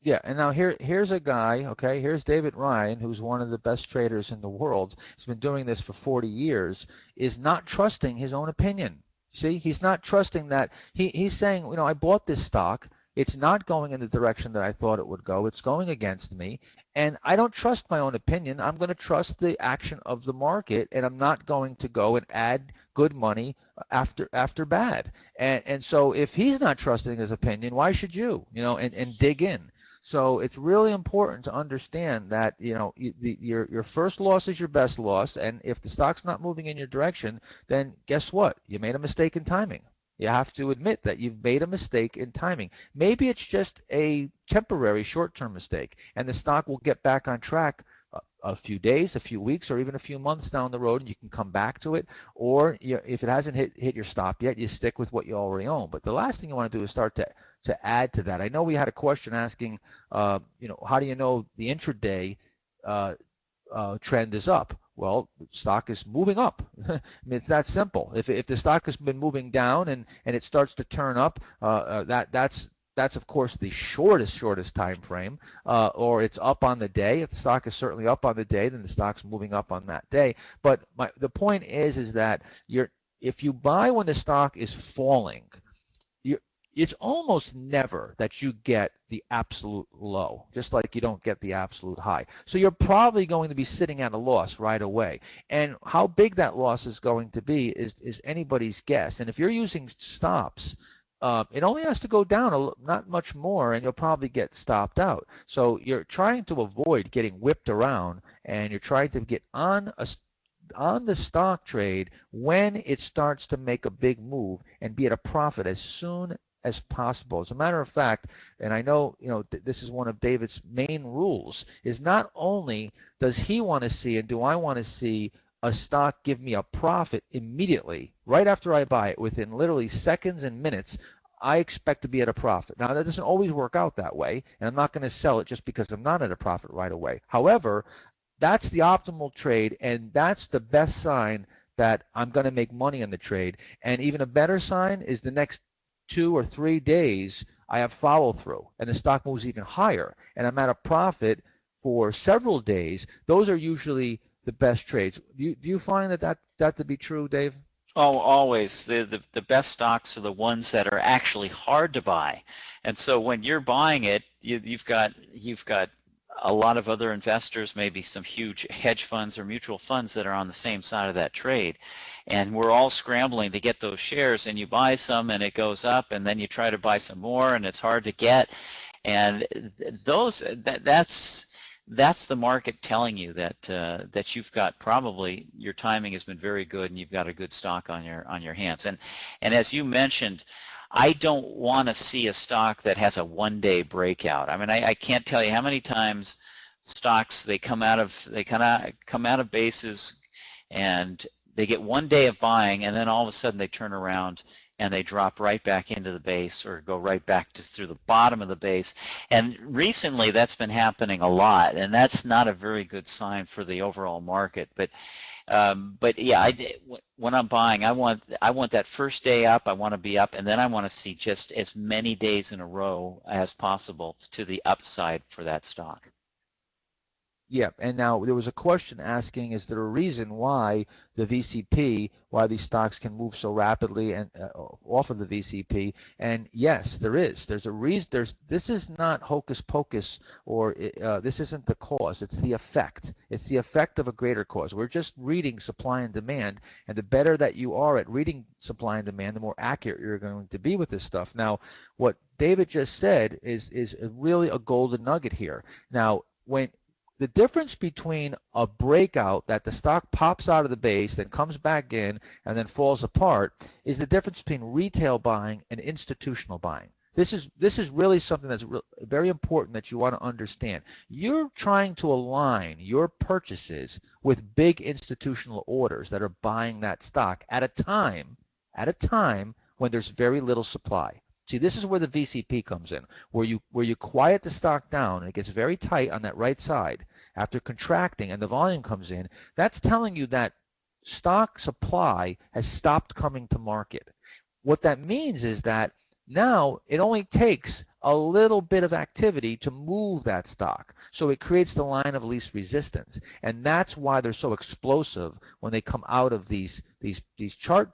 Yeah, and now here's a guy, okay, here's David Ryan, who's one of the best traders in the world. He's been doing this for 40 years, is not trusting his own opinion. See, he's not trusting that he's saying, I bought this stock. It's not going in the direction that I thought it would go. It's going against me, and I don't trust my own opinion. I'm going to trust the action of the market, and I'm not going to go and add good money after bad. And so if he's not trusting his opinion, why should you? And dig in. So it's really important to understand that your first loss is your best loss, and if the stock's not moving in your direction, then guess what? You made a mistake in timing. You have to admit that you've made a mistake in timing. Maybe it's just a temporary short-term mistake, and the stock will get back on track a few days, a few weeks, or even a few months down the road, and you can come back to it. Or if it hasn't hit your stop yet, you stick with what you already own. But the last thing you want to do is start to add to that. I know we had a question asking, how do you know the intraday trend is up? Well, stock is moving up. I mean, it's that simple. If the stock has been moving down and it starts to turn up, that's of course the shortest time frame, or it's up on the day. If the stock is certainly up on the day, then the stock's moving up on that day. But the point is that if you buy when the stock is falling, it's almost never that you get the absolute low, just like you don't get the absolute high. So you're probably going to be sitting at a loss right away. And how big that loss is going to be is anybody's guess. And if you're using stops, it only has to go down not much more, and you'll probably get stopped out. So you're trying to avoid getting whipped around, and you're trying to get on the stock trade when it starts to make a big move and be at a profit as soon as possible. As a matter of fact, and I know, this is one of David's main rules, is not only does he want to see and do I want to see a stock give me a profit immediately, right after I buy it, within literally seconds and minutes, I expect to be at a profit. Now, that doesn't always work out that way, and I'm not going to sell it just because I'm not at a profit right away. However, that's the optimal trade, and that's the best sign that I'm going to make money on the trade. And even a better sign is the next 2 or 3 days I have follow through, and the stock moves even higher, and I'm at a profit for several days. Those are usually the best trades. Do you find that to be true, Dave? Oh, always. The best stocks are the ones that are actually hard to buy. And so when you're buying it, you've got a lot of other investors, maybe some huge hedge funds or mutual funds that are on the same side of that trade. And we're all scrambling to get those shares, and you buy some and it goes up, and then you try to buy some more and it's hard to get. And that's the market telling you that you've got, probably your timing has been very good and you've got a good stock on your hands. And as you mentioned, I don't want to see a stock that has a one-day breakout. I mean, I can't tell you how many times stocks, they kind of come out of bases and they get one day of buying, and then all of a sudden they turn around and they drop right back into the base or go right back through the bottom of the base. And recently that's been happening a lot, and that's not a very good sign for the overall market. But yeah, when I'm buying, I want that first day up, I want to be up, and then I want to see just as many days in a row as possible to the upside for that stock. Yeah, and now there was a question asking, is there a reason why the VCP, why these stocks can move so rapidly and off of the VCP? And yes, there is. There's a reason. This is not hocus pocus, or this isn't the cause. It's the effect. It's the effect of a greater cause. We're just reading supply and demand, and the better that you are at reading supply and demand, the more accurate you're going to be with this stuff. Now, what David just said is really a golden nugget here. Now, when the difference between a breakout that the stock pops out of the base, then comes back in, and then falls apart is the difference between retail buying and institutional buying. This is really something that's very important that you want to understand. You're trying to align your purchases with big institutional orders that are buying that stock at a time when there's very little supply. See, this is where the VCP comes in, where you quiet the stock down and it gets very tight on that right side after contracting and the volume comes in. That's telling you that stock supply has stopped coming to market. What that means is that now it only takes a little bit of activity to move that stock. So it creates the line of least resistance. And that's why they're so explosive when they come out of these chart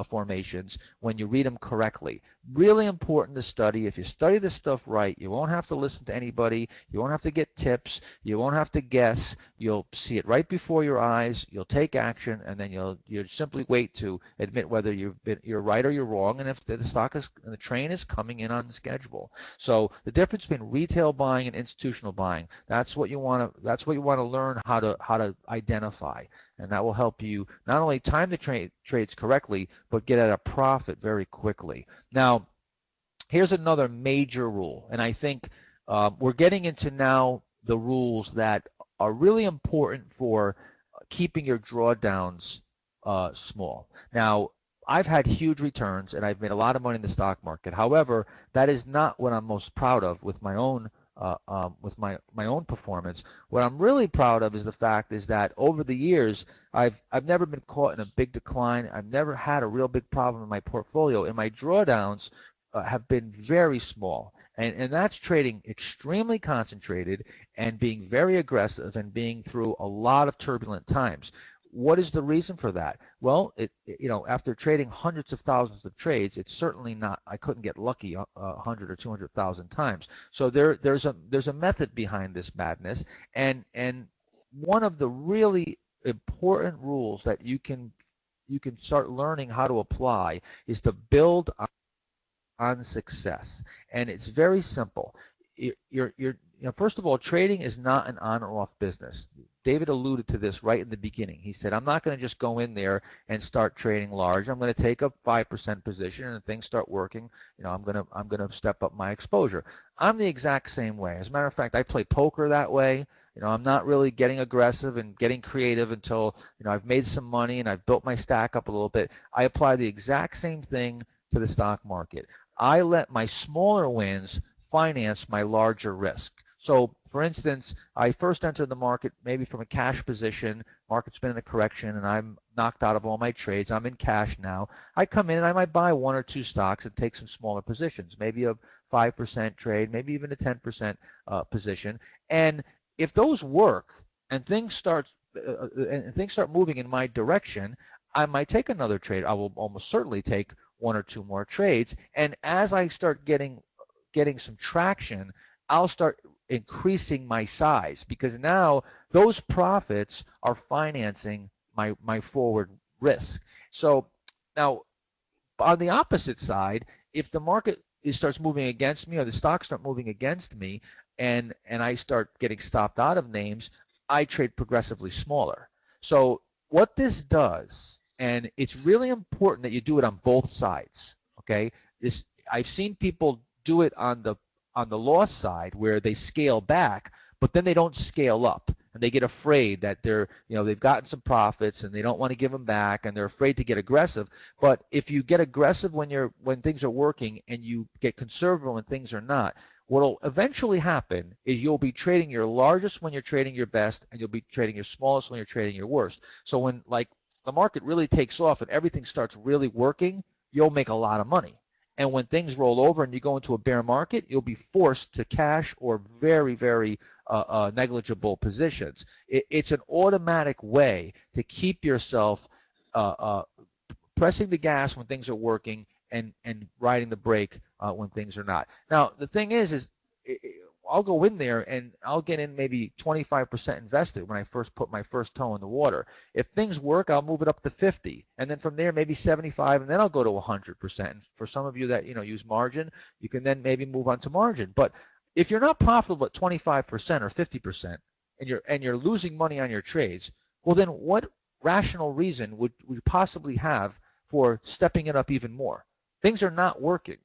formations when you read them correctly. Really important to study. If you study this stuff right, you won't have to listen to anybody. You won't have to get tips. You won't have to guess. You'll see it right before your eyes. You'll take action, and then you'll simply wait to admit whether you're right or you're wrong, and if the stock is the train is coming in on schedule. So the difference between retail buying and institutional buying, that's what you want to learn how to identify, and that will help you not only time the trades correctly, but get at a profit very quickly. Now, here's another major rule, and I think we're getting into now the rules that are really important for keeping your drawdowns small. Now, I've had huge returns, and I've made a lot of money in the stock market. However, that is not what I'm most proud of with my own my own performance. What I'm really proud of is the fact is that over the years, I've never been caught in a big decline. I've never had a real big problem in my portfolio, and my drawdowns have been very small. And that's trading extremely concentrated and being very aggressive and being through a lot of turbulent times. What is the reason for that? Well, after trading hundreds of thousands of trades, it's certainly not. I couldn't get lucky 100 or 200,000 times. So there's a method behind this madness, and one of the really important rules that you can start learning how to apply is to build on success, and it's very simple. First of all, trading is not an on or off business. David alluded to this right in the beginning. He said, I'm not going to just go in there and start trading large. I'm going to take a 5% position, and if things start working, I'm going to step up my exposure. I'm the exact same way. As a matter of fact, I play poker that way. I'm not really getting aggressive and getting creative until, I've made some money and I've built my stack up a little bit. I apply the exact same thing to the stock market. I let my smaller wins finance my larger risk. So, for instance, I first entered the market maybe from a cash position. Market's been in a correction, and I'm knocked out of all my trades. I'm in cash now. I come in and I might buy one or two stocks and take some smaller positions, maybe a 5% trade, maybe even a 10% position. And if those work and things start moving in my direction, I might take another trade. I will almost certainly take one or two more trades. And as I start getting some traction, I'll start increasing my size, because now those profits are financing my forward risk. So now on the opposite side, if the market starts moving against me, or the stocks start moving against me, and I start getting stopped out of names, I trade progressively smaller. So what this does, and it's really important that you do it on both sides. Okay, this I've seen people do it on the loss side where they scale back, but then they don't scale up, and they get afraid that they've gotten some profits and they don't want to give them back, and they're afraid to get aggressive. But if you get aggressive when things are working, and you get conservative when things are not, what'll eventually happen is you'll be trading your largest when you're trading your best, and you'll be trading your smallest when you're trading your worst. So when the market really takes off and everything starts really working, you'll make a lot of money. And when things roll over and you go into a bear market, you'll be forced to cash or very, very negligible positions. It's an automatic way to keep yourself uh, uh, pressing the gas when things are working, and riding the brake when things are not. Now, the thing is I'll go in there and I'll get in maybe 25% invested when I first put my first toe in the water. If things work, I'll move it up to 50, and then from there maybe 75, and then I'll go to 100%. And for some of you that use margin, you can then maybe move on to margin. But if you're not profitable at 25% or 50%, and you're losing money on your trades, well, then what rational reason would you possibly have for stepping it up even more? Things are not working.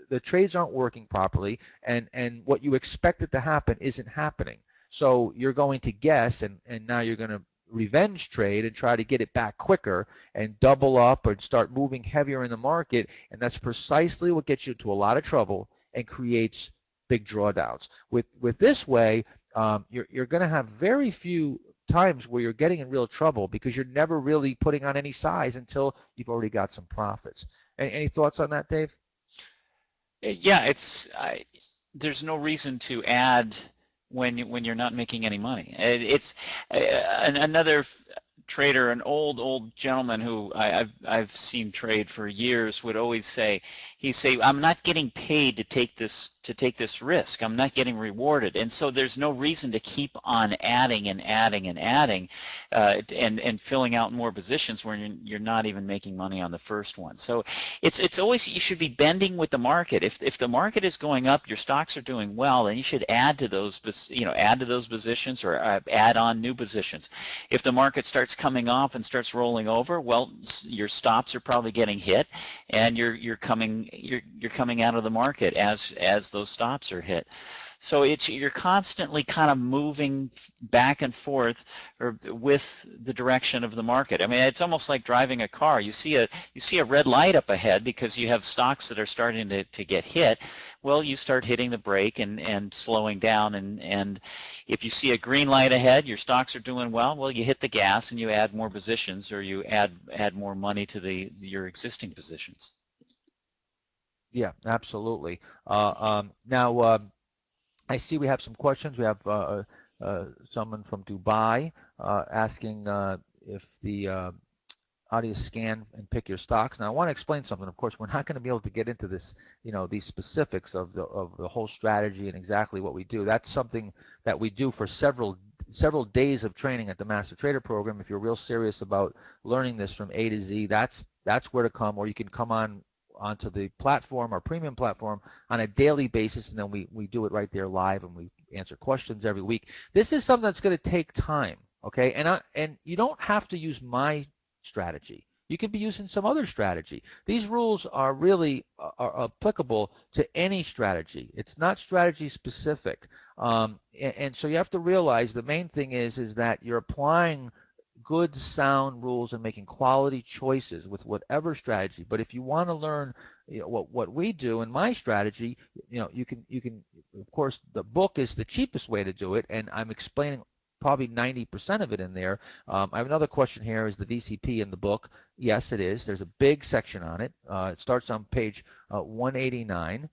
The trades aren't working properly, and what you expected to happen isn't happening. So you're going to guess, and now you're going to revenge trade and try to get it back quicker and double up and start moving heavier in the market, and that's precisely what gets you into a lot of trouble and creates big drawdowns. With this way, you're going to have very few times where you're getting in real trouble, because you're never really putting on any size until you've already got some profits. Any thoughts on that, Dave? Yeah, there's no reason to add when you're not making any money. It's another trader, an old gentleman who I've seen trade for years, would always say, I'm not getting paid to take this risk. I'm not getting rewarded, and so there's no reason to keep on adding and adding and adding, and filling out more positions when you're not even making money on the first one. So it's always, you should be bending with the market. If the market is going up, your stocks are doing well, then you should add to those positions, or add on new positions. If the market starts coming off and starts rolling over, well, your stops are probably getting hit, and you're coming out of the market as those stops are hit. So you're constantly kind of moving back and forth, or with the direction of the market. I mean, it's almost like driving a car. You see a red light up ahead because you have stocks that are starting to get hit. Well, you start hitting the brake and slowing down, and if you see a green light ahead, your stocks are doing well, you hit the gas and you add more positions, or you add more money to your existing positions. Yeah, absolutely. Now, I see we have some questions. We have someone from Dubai asking if how do you scan and pick your stocks. Now, I want to explain something. Of course, we're not going to be able to get into this, these specifics of the whole strategy and exactly what we do. That's something that we do for several days of training at the Master Trader Program. If you're real serious about learning this from A to Z, that's where to come. Or you can come onto the platform, our premium platform, on a daily basis, and then we do it right there live, and we answer questions every week. This is something that's going to take time, okay? And you don't have to use my strategy. You could be using some other strategy. These rules are really are applicable to any strategy. It's not strategy specific. And so you have to realize the main thing is that you're applying good sound rules and making quality choices with whatever strategy. But if you want to learn, what we do in my strategy, you can of course the book is the cheapest way to do it, and I'm explaining probably 90% of it in there. I have another question here. Is the VCP in the book? Yes, it is. There's a big section on it. It starts on page 189.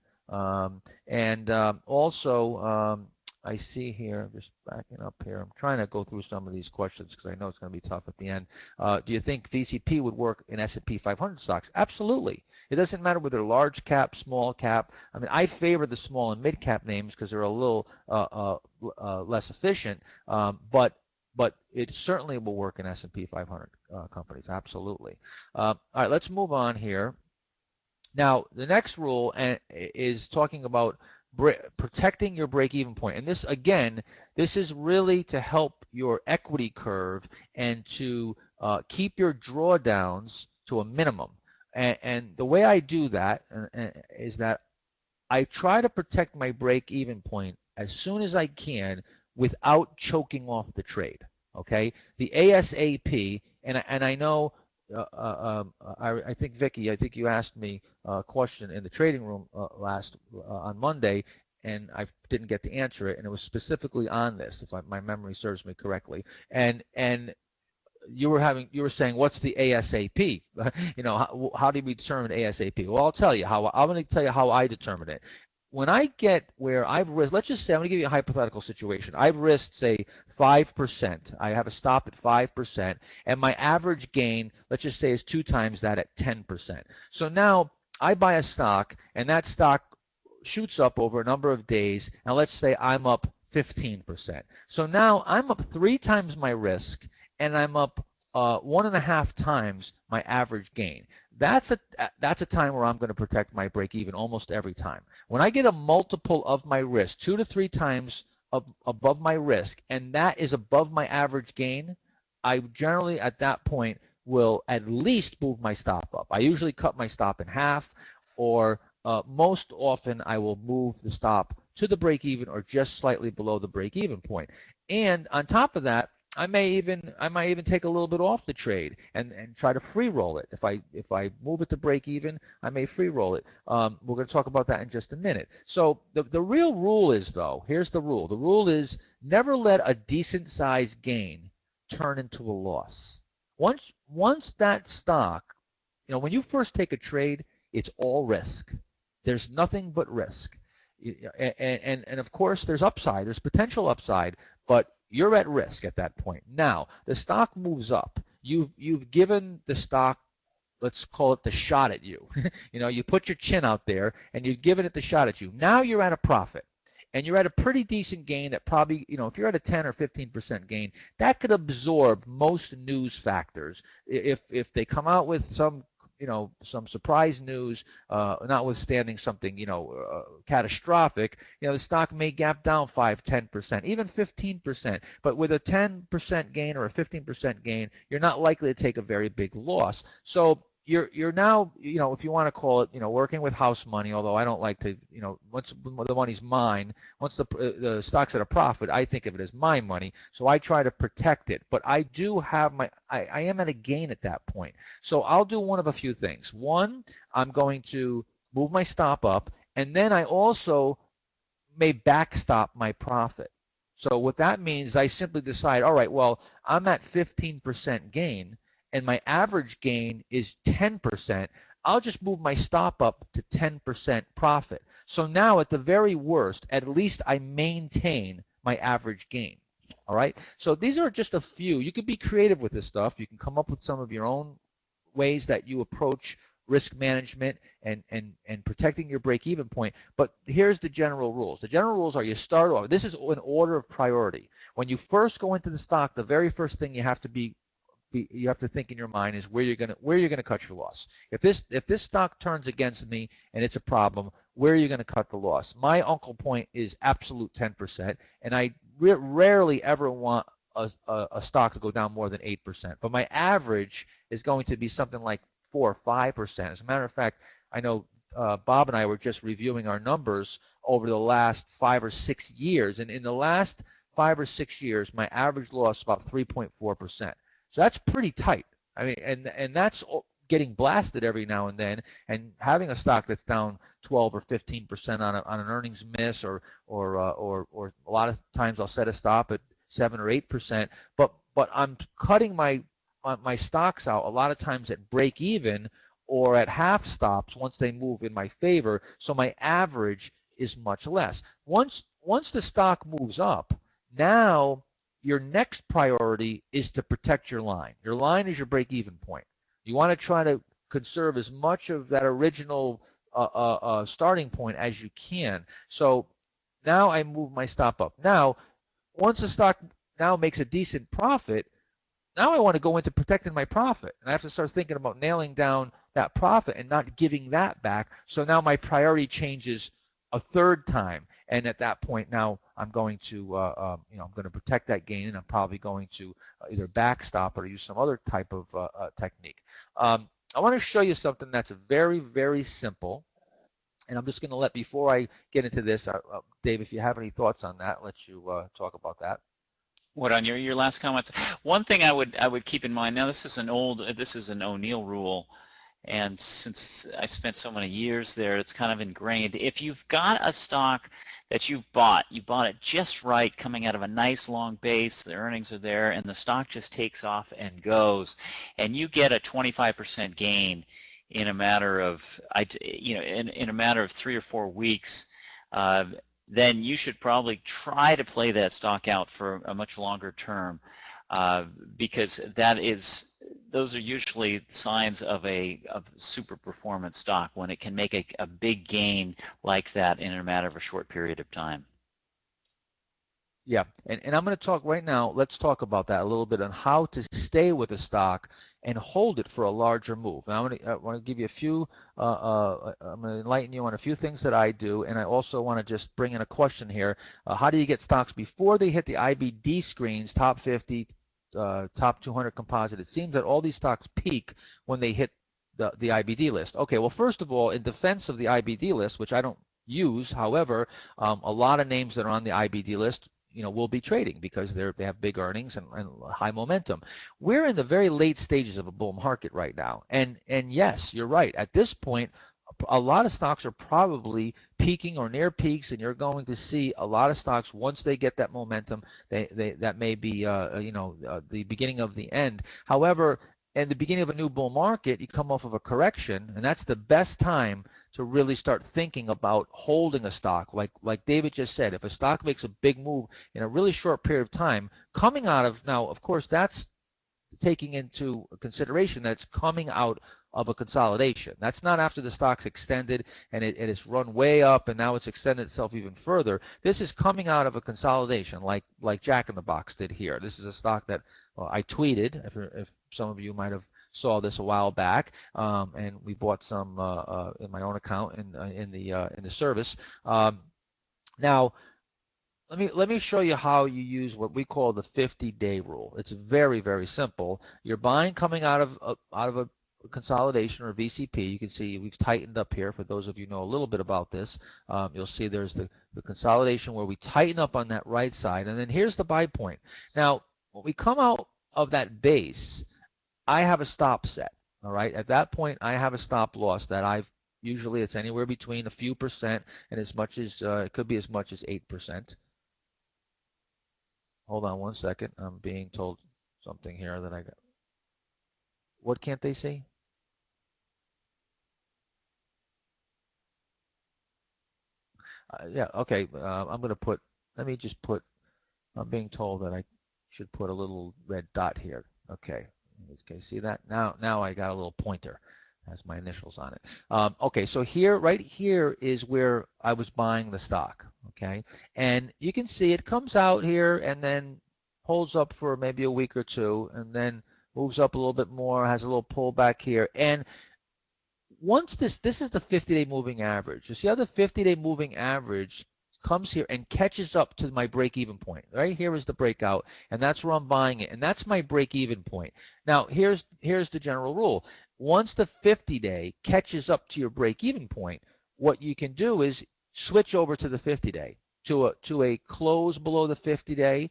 Also, I see here, I'm just backing up here. I'm trying to go through some of these questions because I know it's going to be tough at the end. Do you think VCP would work in S&P 500 stocks? Absolutely. It doesn't matter whether they're large cap, small cap. I mean, I favor the small and mid cap names because they're a little less efficient, but it certainly will work in S&P 500 companies. Absolutely. All right, let's move on here. Now, the next rule is talking about protecting your break-even point. And this, again, this is really to help your equity curve and to keep your drawdowns to a minimum. And the way I do that is that I try to protect my break-even point as soon as I can without choking off the trade. Okay, the ASAP, and I know I think Vicky, I think you asked me a question in the trading room on Monday, and I didn't get to answer it, and it was specifically on this, if my memory serves me correctly. And you were saying, what's the ASAP? How do we determine ASAP? Well, I'll tell you how. I'm going to tell you how I determine it. When I get where I've risked, let's just say, I'm going to give you a hypothetical situation. I've risked, say, 5%. I have a stop at 5%, and my average gain, let's just say, is 2 times that at 10%. So now I buy a stock, and that stock shoots up over a number of days, and let's say I'm up 15%. So now I'm up 3 times my risk, and I'm up 1.5 times my average gain. That's a time where I'm going to protect my break even almost every time. When I get a multiple of my risk, 2 to 3 times above my risk, and that is above my average gain, I generally at that point will at least move my stop up. I usually cut my stop in half, or most often I will move the stop to the break even or just slightly below the break even point. And on top of that, I might even take a little bit off the trade and try to free roll it. If I move it to break even, I may free roll it. We're going to talk about that in just a minute. So the real rule is, though, here's the rule. The rule is never let a decent sized gain turn into a loss. Once that stock, when you first take a trade, it's all risk. There's nothing but risk. And of course there's upside, there's potential upside, but you're at risk at that point. Now, the stock moves up. You've given the stock, let's call it the shot at you. You put your chin out there and you've given it the shot at you. Now you're at a profit. And you're at a pretty decent gain that probably, if you're at a 10 or 15% gain, that could absorb most news factors. If they come out with some surprise news, notwithstanding something, catastrophic, the stock may gap down 5, 10%, even 15%. But with a 10% gain or a 15% gain, you're not likely to take a very big loss. So you're now, if you want to call it, working with house money, although I don't like to, once the money's mine, once the stock's at a profit, I think of it as my money, so I try to protect it. But I do have I am at a gain at that point. So I'll do one of a few things. One, I'm going to move my stop up, and then I also may backstop my profit. So what that means, I simply decide, all right, well, I'm at 15% gain, and my average gain is 10%, I'll just move my stop up to 10% profit. So now at the very worst, at least I maintain my average gain. All right? So these are just a few. You can be creative with this stuff. You can come up with some of your own ways that you approach risk management and protecting your break-even point. But here's the general rules. The general rules are you start off. This is an order of priority. When you first go into the stock, the very first thing you have to think in your mind is where you're gonna cut your loss. If this stock turns against me and it's a problem, where are you going to cut the loss? My uncle point is absolute 10%, and I rarely ever want a stock to go down more than 8%. But my average is going to be something like 4 or 5%. As a matter of fact, I know Bob and I were just reviewing our numbers over the last 5 or 6 years, and in the last 5 or 6 years, my average loss is about 3.4%. So that's pretty tight. I mean, and that's getting blasted every now and then, and having a stock that's down 12 or 15% on an earnings miss, or a lot of times I'll set a stop at 7 or 8%, but I'm cutting my stocks out a lot of times at break even or at half stops once they move in my favor, so my average is much less. Once the stock moves up, now your next priority is to protect your line. Your line is your break-even point. You want to try to conserve as much of that original starting point as you can. So now I move my stop up. Now, once the stock now makes a decent profit, now I want to go into protecting my profit. And I have to start thinking about nailing down that profit and not giving that back. So now my priority changes a third time. And at that point, now I'm going to, I'm going to protect that gain, and I'm probably going to either backstop or use some other type of technique. I want to show you something that's very, very simple. And I'm just going to let, before I get into this, Dave, if you have any thoughts on that, let you talk about that. What, on your last comments? One thing I would keep in mind. Now, this is an O'Neill rule, and since I spent so many years there, it's kind of ingrained. If you've got a stock that you bought it just right, coming out of a nice long base, the earnings are there, and the stock just takes off and goes, and you get a 25% gain in a matter of in a matter of 3 or 4 weeks. Then you should probably try to play that stock out for a much longer term, because those are usually signs of super performance stock, when it can make a big gain like that in a matter of a short period of time. Yeah, and I'm going to talk right now, let's talk about that a little bit on how to stay with a stock and hold it for a larger move. Now, I want to give you a few, I'm going to enlighten you on a few things that I do, and I also want to just bring in a question here. How do you get stocks before they hit the IBD screens, top 50, top 200 composite? It seems that all these stocks peak when they hit the IBD list. Okay, well, first of all, in defense of the IBD list, which I don't use, however, a lot of names that are on the IBD list will be trading because they have big earnings and high momentum. We're in the very late stages of a bull market right now, and yes, you're right. At this point, a lot of stocks are probably peaking or near peaks, and you're going to see a lot of stocks, once they get that momentum, that may be the beginning of the end. However, in the beginning of a new bull market, you come off of a correction, and that's the best time to really start thinking about holding a stock. Like David just said, if a stock makes a big move in a really short period of time, coming out of, now, of course, that's taking into consideration that it's coming out of a consolidation. That's not after the stock's extended and it has run way up and now it's extended itself even further. This is coming out of a consolidation like Jack in the Box did here. This is a stock that I tweeted, if some of you might have saw this a while back, and we bought some in my own account in the service. Now, let me show you how you use what we call the 50-day rule. It's very, very simple. You're buying coming out of a consolidation or VCP. You can see we've tightened up here. For those of you who know a little bit about this, you'll see there's the consolidation where we tighten up on that right side, and then here's the buy point. Now, when we come out of that base, I have a stop set. All right. At that point, I have a stop loss that usually it's anywhere between a few percent and as much as it could be as much as 8%. Hold on one second. I'm being told something here that I got. What can't they see? Yeah. Okay. I'm going to put. Let me just put. I'm being told that I should put a little red dot here. Okay. In this case, see that? Now I got a little pointer. Has my initials on it. Okay, so right here is where I was buying the stock. Okay, and you can see it comes out here and then holds up for maybe a week or two, and then moves up a little bit more, has a little pullback here. And once this is the 50-day moving average. You see how the 50-day moving average comes here and catches up to my break-even point. Right here is the breakout, and that's where I'm buying it, and that's my break-even point. Now, here's the general rule. Once the 50-day catches up to your break-even point, what you can do is switch over to the 50-day to a close below the 50-day.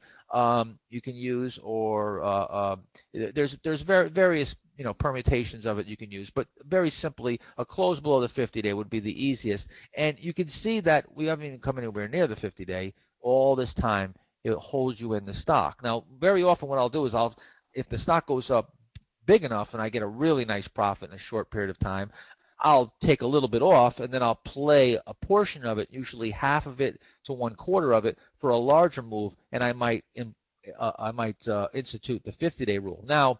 You can use, or there's various permutations of it you can use, but very simply a close below the 50-day would be the easiest. And you can see that we haven't even come anywhere near the 50-day all this time. It holds you in the stock. Now, very often what I'll do is if the stock goes up big enough and I get a really nice profit in a short period of time, I'll take a little bit off and then I'll play a portion of it, usually half of it to 1/4 of it, for a larger move, and I might institute the 50-day rule. Now,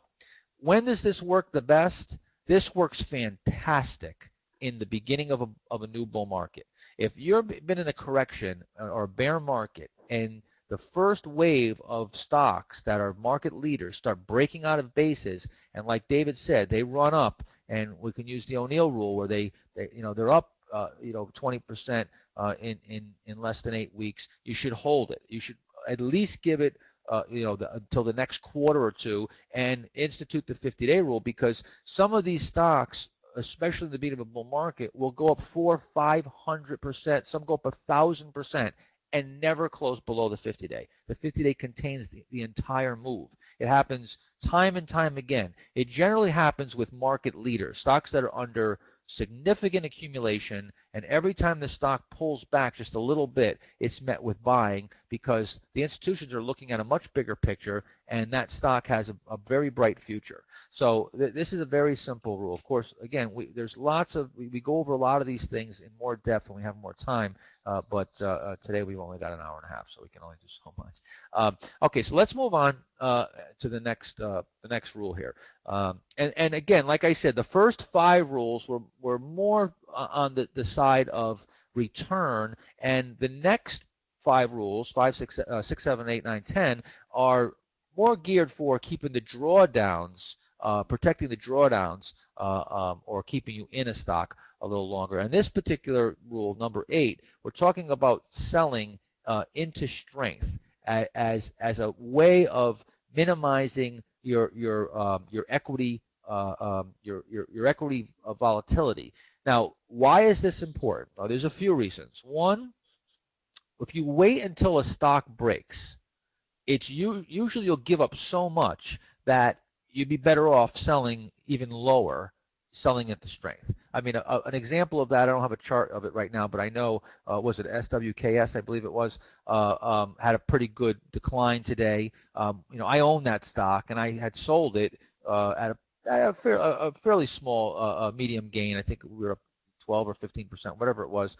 when does this work the best? This works fantastic in the beginning of a new bull market. If you've been in a correction or a bear market and the first wave of stocks that are market leaders start breaking out of bases, and like David said, they run up, and we can use the O'Neill rule where they're up 20% in less than 8 weeks. You should hold it. You should at least give it until the next quarter or two and institute the 50-day rule, because some of these stocks, especially in the beginning of a bull market, will go up 400-500%. Some go up 1,000% and never close below the 50-day. The 50-day contains the entire move. It happens time and time again. It generally happens with market leaders, stocks that are under significant accumulation, and every time the stock pulls back just a little bit, it's met with buying, because the institutions are looking at a much bigger picture, and that stock has a very bright future. So this is a very simple rule. Of course, again, there's lots of we go over a lot of these things in more depth when we have more time, but today we've only got an hour and a half, so we can only do so much. Okay, so let's move on to the next rule here. And again, like I said, the first 5 rules were more on the side of return, and the next 5 rules, 5, 6, 6, 7, 8, 9, 10, are more geared for keeping the drawdowns, protecting the drawdowns, or keeping you in a stock a little longer. And this particular rule, number 8, we're talking about selling into strength as a way of minimizing your equity your equity volatility. Now, why is this important? Well, there's a few reasons. One, if you wait until a stock breaks, usually you'll give up so much that you'd be better off selling even lower, selling at the strength. I mean, an example of that, I don't have a chart of it right now, but I know, was it SWKS, I believe it was, had a pretty good decline today. I own that stock, and I had sold it at a fairly small medium gain. I think we were up 12 or 15%, whatever it was.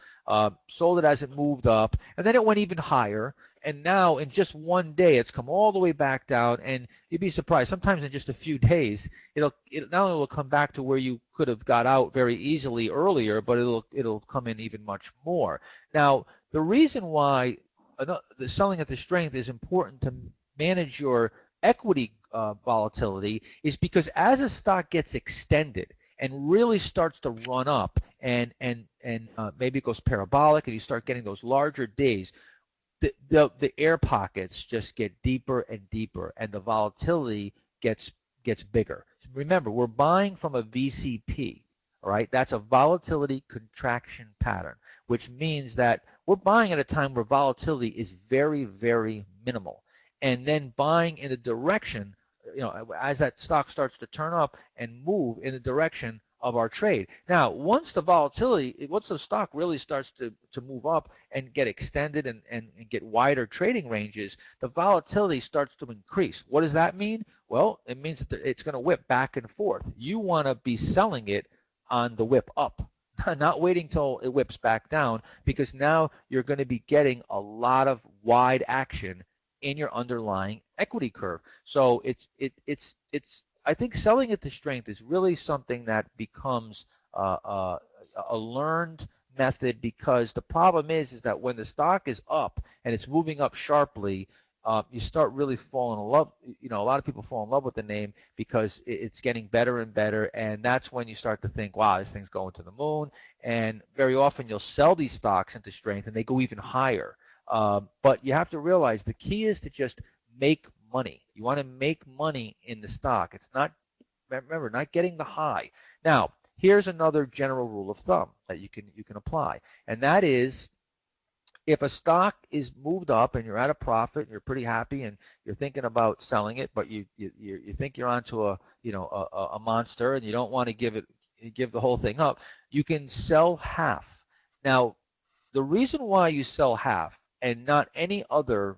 Sold it as it moved up, and then it went even higher. And now, in just one day, it's come all the way back down, and you'd be surprised. Sometimes in just a few days, it not only will come back to where you could have got out very easily earlier, but it'll come in even much more. Now, the reason why the selling at the strength is important to manage your equity volatility is because as a stock gets extended and really starts to run up, and maybe it goes parabolic, and you start getting those larger days, the air pockets just get deeper and deeper, and the volatility gets bigger. Remember, we're buying from a VCP, all right? That's a volatility contraction pattern, which means that we're buying at a time where volatility is very, very minimal, and then buying in the direction, as that stock starts to turn up and move in the direction of our trade. Now, once the stock really starts to move up and get extended and get wider trading ranges, the volatility starts to increase. What does that mean? Well, it means that it's going to whip back and forth. You want to be selling it on the whip up, not waiting till it whips back down, because now you're going to be getting a lot of wide action in your underlying equity curve. So it's I think selling at the strength is really something that becomes a learned method, because the problem is that when the stock is up and it's moving up sharply, you start really falling in love. A lot of people fall in love with the name because it's getting better and better, and that's when you start to think, wow, this thing's going to the moon. And very often you'll sell these stocks into strength, and they go even higher. But you have to realize the key is to just make money. You want to make money in the stock. It's not, remember, not getting the high. Now, here's another general rule of thumb that you can apply, and that is if a stock is moved up and you're at a profit and you're pretty happy and you're thinking about selling it, but you think you're onto a monster and you don't want to give the whole thing up, you can sell half. Now, the reason why you sell half and not any other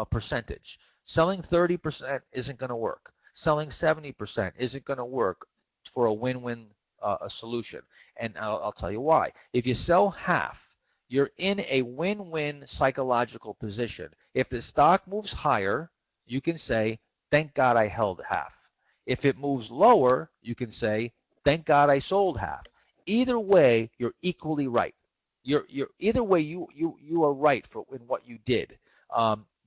percentage, selling 30% isn't going to work. Selling 70% isn't going to work for a win-win a solution. And I'll tell you why. If you sell half, you're in a win-win psychological position. If the stock moves higher, you can say, thank God I held half. If it moves lower, you can say, thank God I sold half. Either way, you're equally right. Either way, you are right in what you did.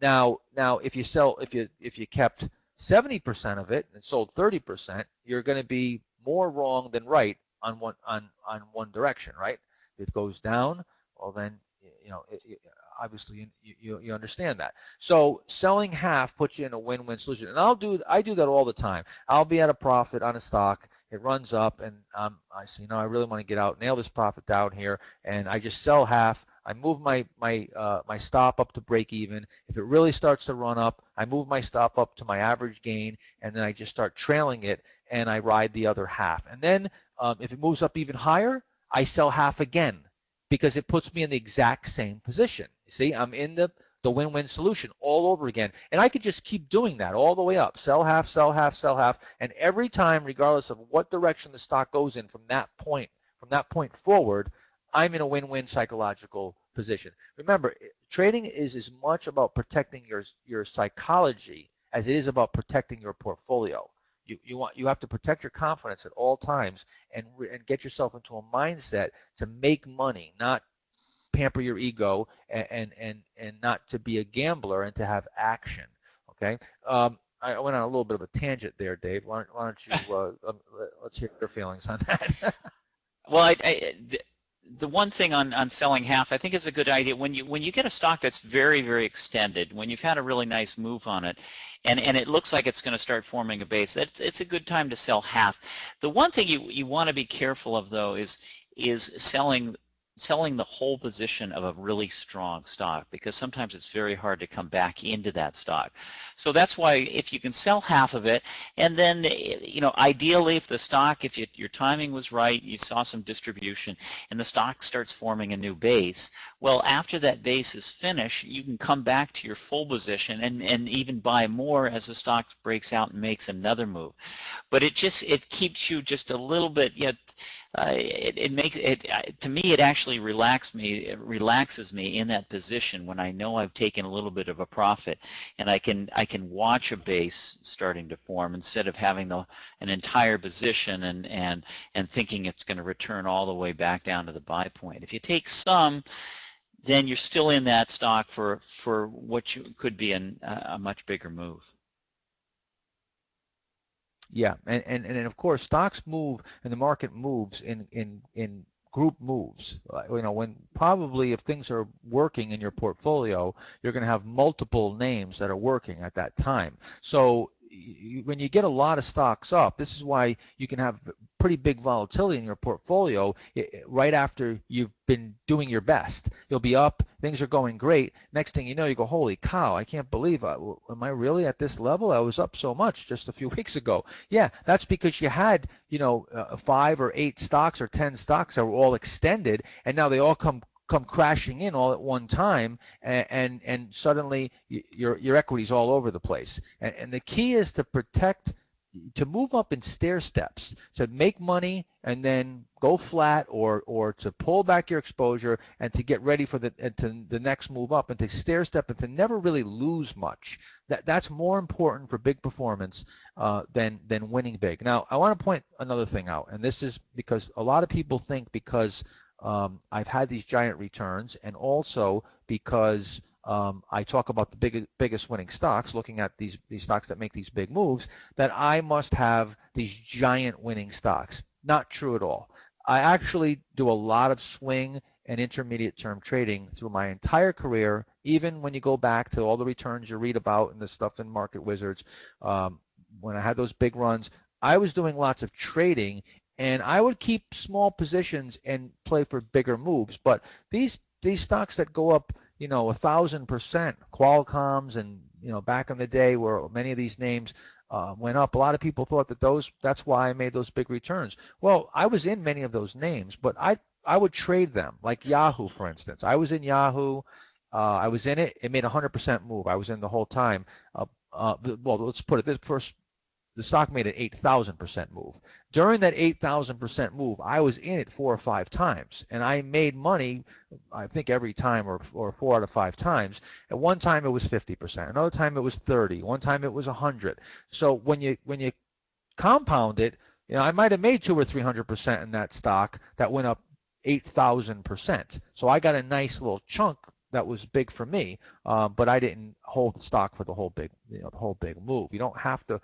Now, if you kept 70% of it and sold 30%, you're going to be more wrong than right on one direction, right? If it goes down, well then obviously you understand that. So selling half puts you in a win-win solution, and I do that all the time. I'll be at a profit on a stock. It runs up, and I say, no, I really want to get out, nail this profit down here, and I just sell half. I move my stop up to break even. If it really starts to run up, I move my stop up to my average gain, and then I just start trailing it, and I ride the other half. And then if it moves up even higher, I sell half again because it puts me in the exact same position. You see, I'm in the win-win solution all over again. And I could just keep doing that all the way up. Sell half, sell half, sell half. And every time, regardless of what direction the stock goes in from that point forward, I'm in a win-win psychological position. Remember, trading is as much about protecting your psychology as it is about protecting your portfolio. You have to protect your confidence at all times and get yourself into a mindset to make money, not pamper your ego and not to be a gambler and to have action. Okay. I went on a little bit of a tangent there, Dave. Why don't you let's hear your feelings on that. Well, the one thing on selling half, I think is a good idea. When you get a stock that's very, very extended, when you've had a really nice move on it, and it looks like it's going to start forming a base, it's a good time to sell half. The one thing you want to be careful of, though, is selling the whole position of a really strong stock, because sometimes it's very hard to come back into that stock. So that's why if you can sell half of it, and then ideally if the stock, if your timing was right, you saw some distribution and the stock starts forming a new base, well, after that base is finished, you can come back to your full position and even buy more as the stock breaks out and makes another move. But it keeps you just a little bit, it makes it, to me, it actually relaxes me in that position when I know I've taken a little bit of a profit, and I can watch a base starting to form instead of having an entire position and thinking it's going to return all the way back down to the buy point. If you take some, then you're still in that stock for what could be a much bigger move. Yeah, and of course stocks move and the market moves in group moves. When probably if things are working in your portfolio, you're going to have multiple names that are working at that time. So when you get a lot of stocks up, this is why you can have pretty big volatility in your portfolio right after you've been doing your best. You'll be up, things are going great. Next thing you know, you go, holy cow, I can't believe am I really at this level? I was up so much just a few weeks ago. Yeah, that's because you had 5 or 8 stocks or 10 stocks that were all extended, and now they all come crashing in all at one time, and suddenly your equity's all over the place. And the key is to move up in stair steps, to make money and then go flat, or to pull back your exposure and to get ready for the next move up, and to stair step and to never really lose much. That's more important for big performance than winning big. Now, I want to point another thing out, and this is because a lot of people think because I've had these giant returns, and also because I talk about the biggest winning stocks, looking at these stocks that make these big moves, that I must have these giant winning stocks. Not true at all. I actually do a lot of swing and intermediate term trading through my entire career, even when you go back to all the returns you read about and the stuff in Market Wizards. Um, when I had those big runs, I was doing lots of trading, and I would keep small positions and play for bigger moves. But these stocks that go up, 1,000%, Qualcomm's, and back in the day where many of these names went up, a lot of people thought that that's why I made those big returns. Well, I was in many of those names, but I would trade them, like Yahoo, for instance. I was in Yahoo. I was in it. It made a 100% move. I was in the whole time. Well, let's put it this first. The stock made an 8,000% move. During that 8,000% move, I was in it 4 or 5 times, and I made money, I think every time, or 4 out of 5 times. At one time it was 50%, another time it was 30, one time it was 100. So when you compound it, I might have made 2 or 300% in that stock that went up 8,000%. So I got a nice little chunk that was big for me, but I didn't hold the stock for the whole big move. You don't have to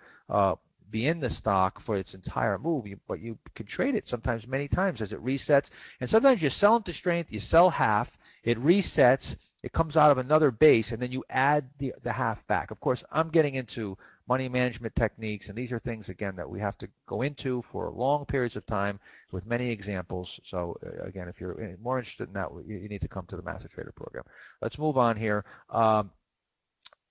be in the stock for its entire move, but you can trade it sometimes many times as it resets. And sometimes you sell into strength, you sell half, it resets, it comes out of another base, and then you add the half back. Of course, I'm getting into money management techniques, and these are things, again, that we have to go into for long periods of time with many examples. So again, if you're more interested in that, you need to come to the Master Trader program. Let's move on here.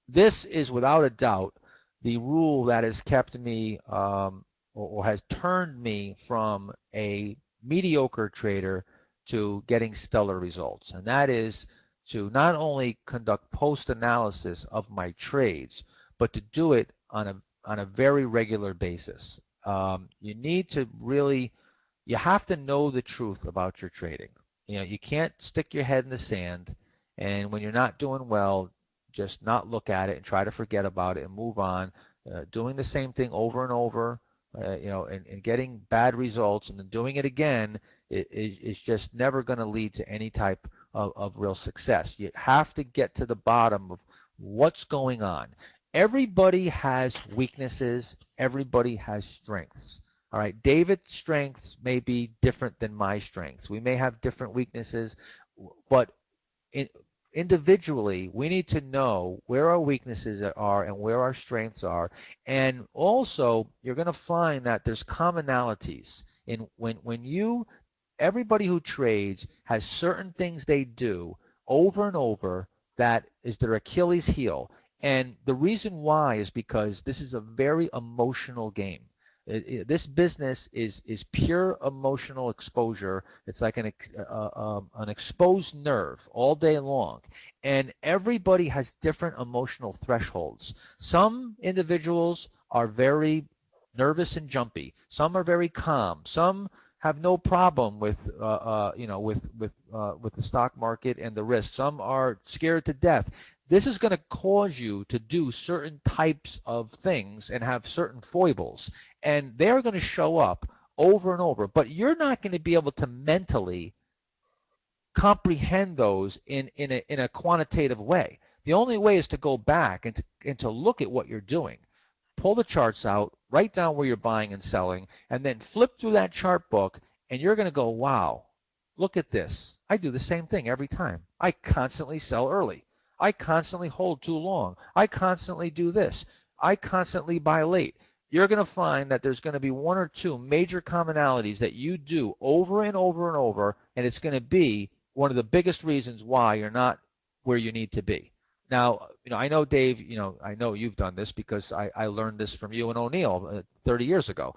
This is without a doubt the rule that has kept me or has turned me from a mediocre trader to getting stellar results, and that is to not only conduct post-analysis of my trades, but to do it on a very regular basis. You need to really, you have to know the truth about your trading. You can't stick your head in the sand, and when you're not doing well, just not look at it and try to forget about it and move on. Doing the same thing over and over, and getting bad results and then doing it again is just never going to lead to any type of real success. You have to get to the bottom of what's going on. Everybody has weaknesses. Everybody has strengths. All right, David's strengths may be different than my strengths. We may have different weaknesses, but individually, we need to know where our weaknesses are and where our strengths are. And also, you're going to find that there's commonalities in everybody who trades has certain things they do over and over that is their Achilles heel. And the reason why is because this is a very emotional game. This business is pure emotional exposure. It's like an exposed nerve all day long, and everybody has different emotional thresholds. Some individuals are very nervous and jumpy. Some are very calm. Some have no problem with with the stock market and the risk. Some are scared to death. This is going to cause you to do certain types of things and have certain foibles, and they're going to show up over and over, but you're not going to be able to mentally comprehend those in a quantitative way. The only way is to go back and to look at what you're doing. Pull the charts out, write down where you're buying and selling, and then flip through that chart book, and you're going to go, wow, look at this. I do the same thing every time. I constantly sell early. I constantly hold too long. I constantly do this. I constantly buy late. You're going to find that there's going to be one or two major commonalities that you do over and over and over, and it's going to be one of the biggest reasons why you're not where you need to be. Now, I know, Dave, I know you've done this because I learned this from you and O'Neill 30 years ago.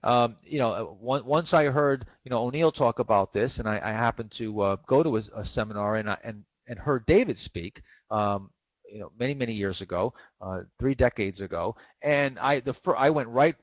Once I heard, O'Neill talk about this, and I happened to go to a seminar and heard David speak, many, many years ago, 3 decades ago, and I went right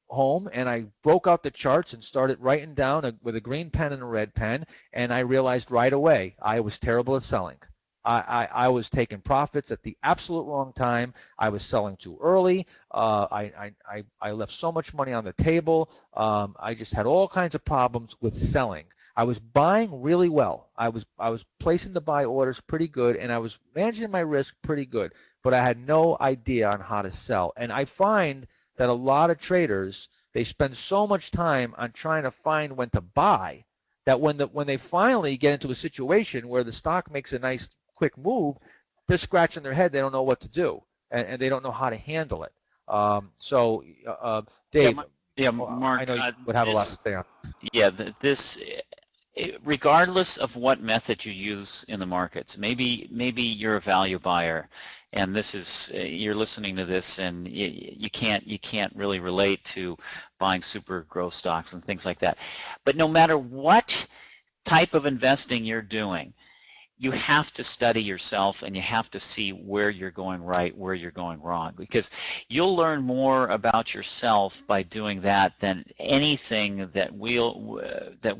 home and I broke out the charts and started writing down with a green pen and a red pen, and I realized right away I was terrible at selling. I was taking profits at the absolute wrong time. I was selling too early. I left so much money on the table. I just had all kinds of problems with selling. I was buying really well. I was placing the buy orders pretty good, and I was managing my risk pretty good, but I had no idea on how to sell. And I find that a lot of traders, they spend so much time on trying to find when to buy that when they finally get into a situation where the stock makes a nice quick move, they're scratching their head. They don't know what to do, and they don't know how to handle it. Yeah, Dave, yeah, I Mark. know you would have a lot to say on this. Yeah, this, regardless of what method you use in the markets, maybe you're a value buyer, and this is you're listening to this, and you can't really relate to buying super growth stocks and things like that. But no matter what type of investing you're doing, you have to study yourself, and you have to see where you're going right, where you're going wrong, because you'll learn more about yourself by doing that than anything that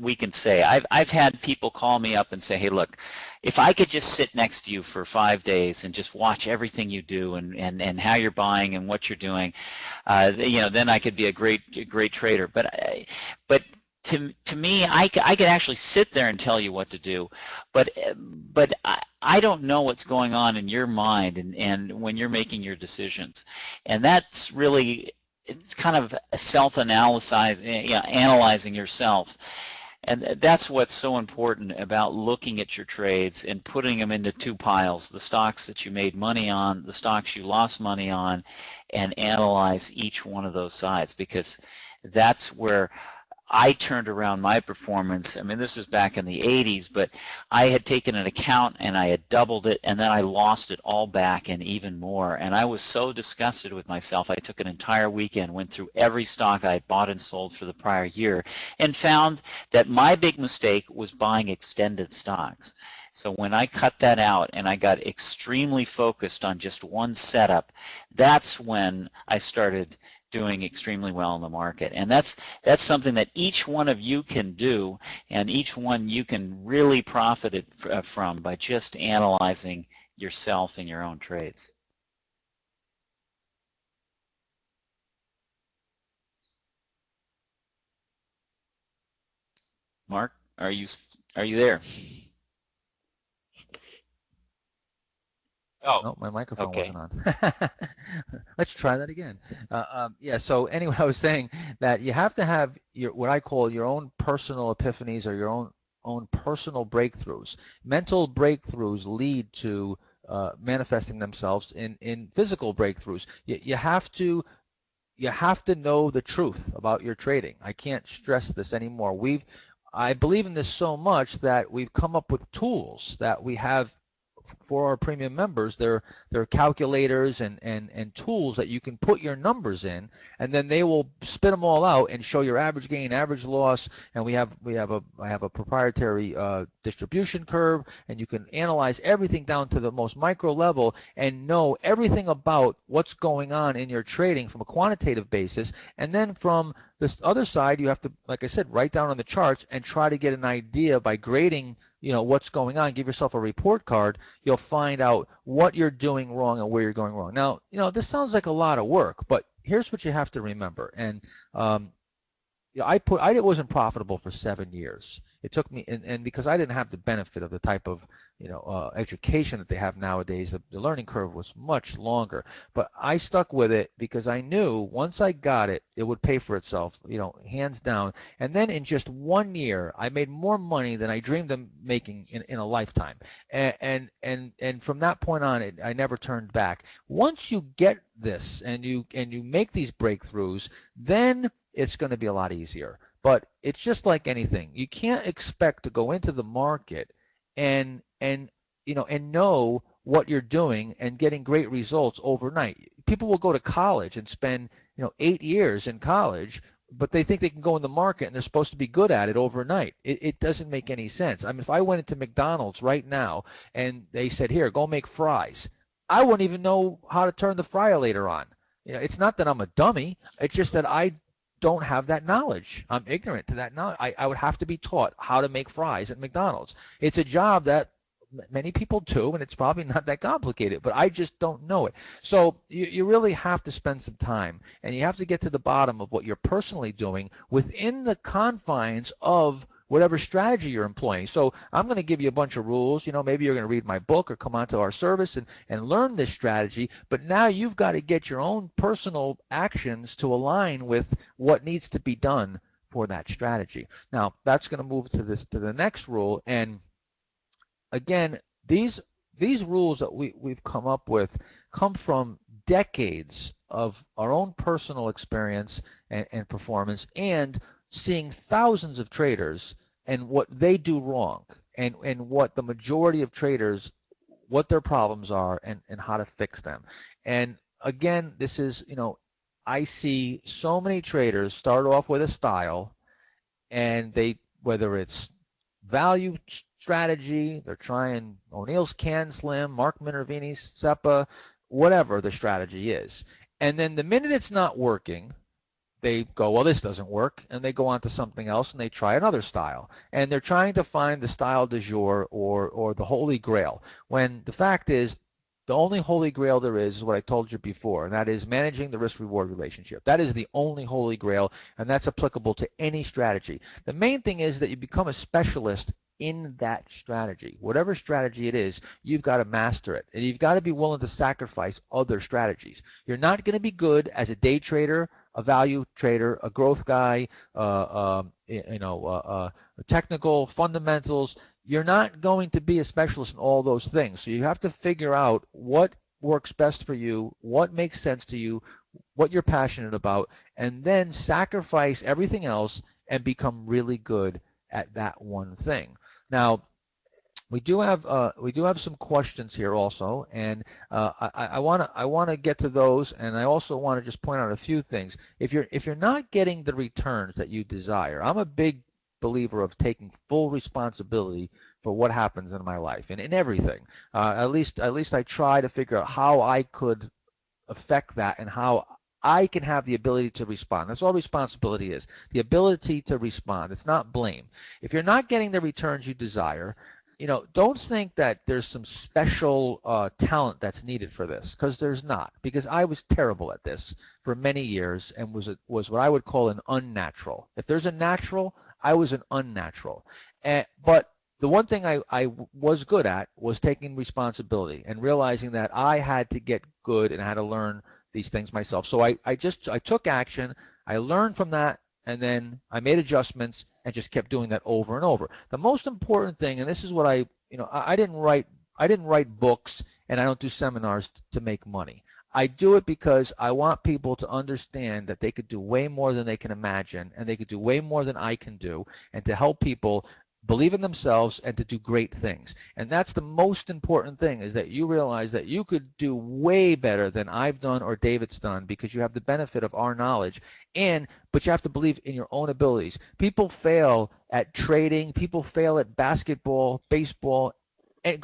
we can say. I've had people call me up and say, hey, look, if I could just sit next to you for 5 days and just watch everything you do, and how you're buying and what you're doing, then I could be a great trader. But to me, I could actually sit there and tell you what to do, but I don't know what's going on in your mind, and when you're making your decisions, and that's really, it's kind of analyzing yourself, and that's what's so important about looking at your trades and putting them into two piles: the stocks that you made money on, the stocks you lost money on, and analyze each one of those sides, because that's where I turned around my performance. I mean, this is back in the 80s, but I had taken an account and I had doubled it, and then I lost it all back and even more. And I was so disgusted with myself. I took an entire weekend, went through every stock I had bought and sold for the prior year, and found that my big mistake was buying extended stocks. So when I cut that out and I got extremely focused on just one setup, that's when I started doing extremely well in the market. And that's something that each one of you can do, and each one you can really profit from by just analyzing yourself and your own trades. Mark, are you there? Oh, No, my microphone okay. wasn't on. Let's try that again. Yeah, so anyway, I was saying that you have to have what I call your own personal epiphanies, or your own personal breakthroughs. Mental breakthroughs lead to manifesting themselves in physical breakthroughs. You have to know the truth about your trading. I can't stress this anymore. I believe in this so much that we've come up with tools that we have for our premium members. They're calculators and tools that you can put your numbers in, and then they will spit them all out and show your average gain, average loss. And I have a proprietary distribution curve, and you can analyze everything down to the most micro level and know everything about what's going on in your trading from a quantitative basis. And then from this other side, you have to, like I said, write down on the charts and try to get an idea by grading what's going on. Give yourself a report card. You'll find out what you're doing wrong and where you're going wrong. Now, this sounds like a lot of work, but here's what you have to remember. And I wasn't profitable for 7 years. It took me, and because I didn't have the benefit of the type of education that they have nowadays, the learning curve was much longer. But I stuck with it because I knew once I got it, it would pay for itself, hands down. And then in just 1 year, I made more money than I dreamed of making in a lifetime. And from that point on, I never turned back. Once you get this and you make these breakthroughs, then it's going to be a lot easier. But it's just like anything. You can't expect to go into the market and know what you're doing and getting great results overnight. People will go to college and spend 8 years in college, but they think they can go in the market and they're supposed to be good at it overnight. It doesn't make any sense. I mean, if I went into McDonald's right now and they said, here, go make fries, I wouldn't even know how to turn the fryer on. It's not that I'm a dummy. It's just that I don't have that knowledge. I'm ignorant to that knowledge. I would have to be taught how to make fries at McDonald's. It's a job that many people do, and it's probably not that complicated, but I just don't know it. So you really have to spend some time, and you have to get to the bottom of what you're personally doing within the confines of whatever strategy you're employing. So I'm going to give you a bunch of rules. Maybe you're going to read my book or come onto our service and learn this strategy, but now you've got to get your own personal actions to align with what needs to be done for that strategy. Now, that's going to move to the next rule. And again, these rules that we've come up with come from decades of our own personal experience and performance, and seeing thousands of traders and what they do wrong, and what the majority of traders, what their problems are, and how to fix them. And again, this is, I see so many traders start off with a style, and whether it's value strategy, they're trying O'Neill's Can Slim, Mark Minervini's SEPA, whatever the strategy is. And then the minute it's not working, they go, well, this doesn't work, and they go on to something else and they try another style. And they're trying to find the style du jour, or the holy grail, when the fact is the only holy grail there is what I told you before, and that is managing the risk-reward relationship. That is the only holy grail, and that's applicable to any strategy. The main thing is that you become a specialist in that strategy. Whatever strategy it is, you've got to master it, and you've got to be willing to sacrifice other strategies. You're not going to be good as a day trader, a value trader, a growth guy, technical fundamentals. You're not going to be a specialist in all those things. So you have to figure out what works best for you, what makes sense to you, what you're passionate about, and then sacrifice everything else and become really good at that one thing. Now, we do have some questions here also, and I want to get to those, and I also want to just point out a few things. If you're not getting the returns that you desire, I'm a big believer of taking full responsibility for what happens in my life and in everything. At least I try to figure out how I could affect that and how I can have the ability to respond. That's all responsibility is, the ability to respond. It's not blame. If you're not getting the returns you desire, don't think that there's some special talent that's needed for this, because there's not. Because I was terrible at this for many years and was what I would call an unnatural. If there's a natural, I was an unnatural. But the one thing I was good at was taking responsibility and realizing that I had to get good and I had to learn these things myself. So I took action, I learned from that, and then I made adjustments and just kept doing that over and over. The most important thing, and this is what I didn't write books, and I don't do seminars to make money. I do it because I want people to understand that they could do way more than they can imagine, and they could do way more than I can do, and to help people believe in themselves and to do great things. And that's the most important thing, is that you realize that you could do way better than I've done or David's done, because you have the benefit of our knowledge, but you have to believe in your own abilities. People fail at trading, people fail at basketball, baseball, and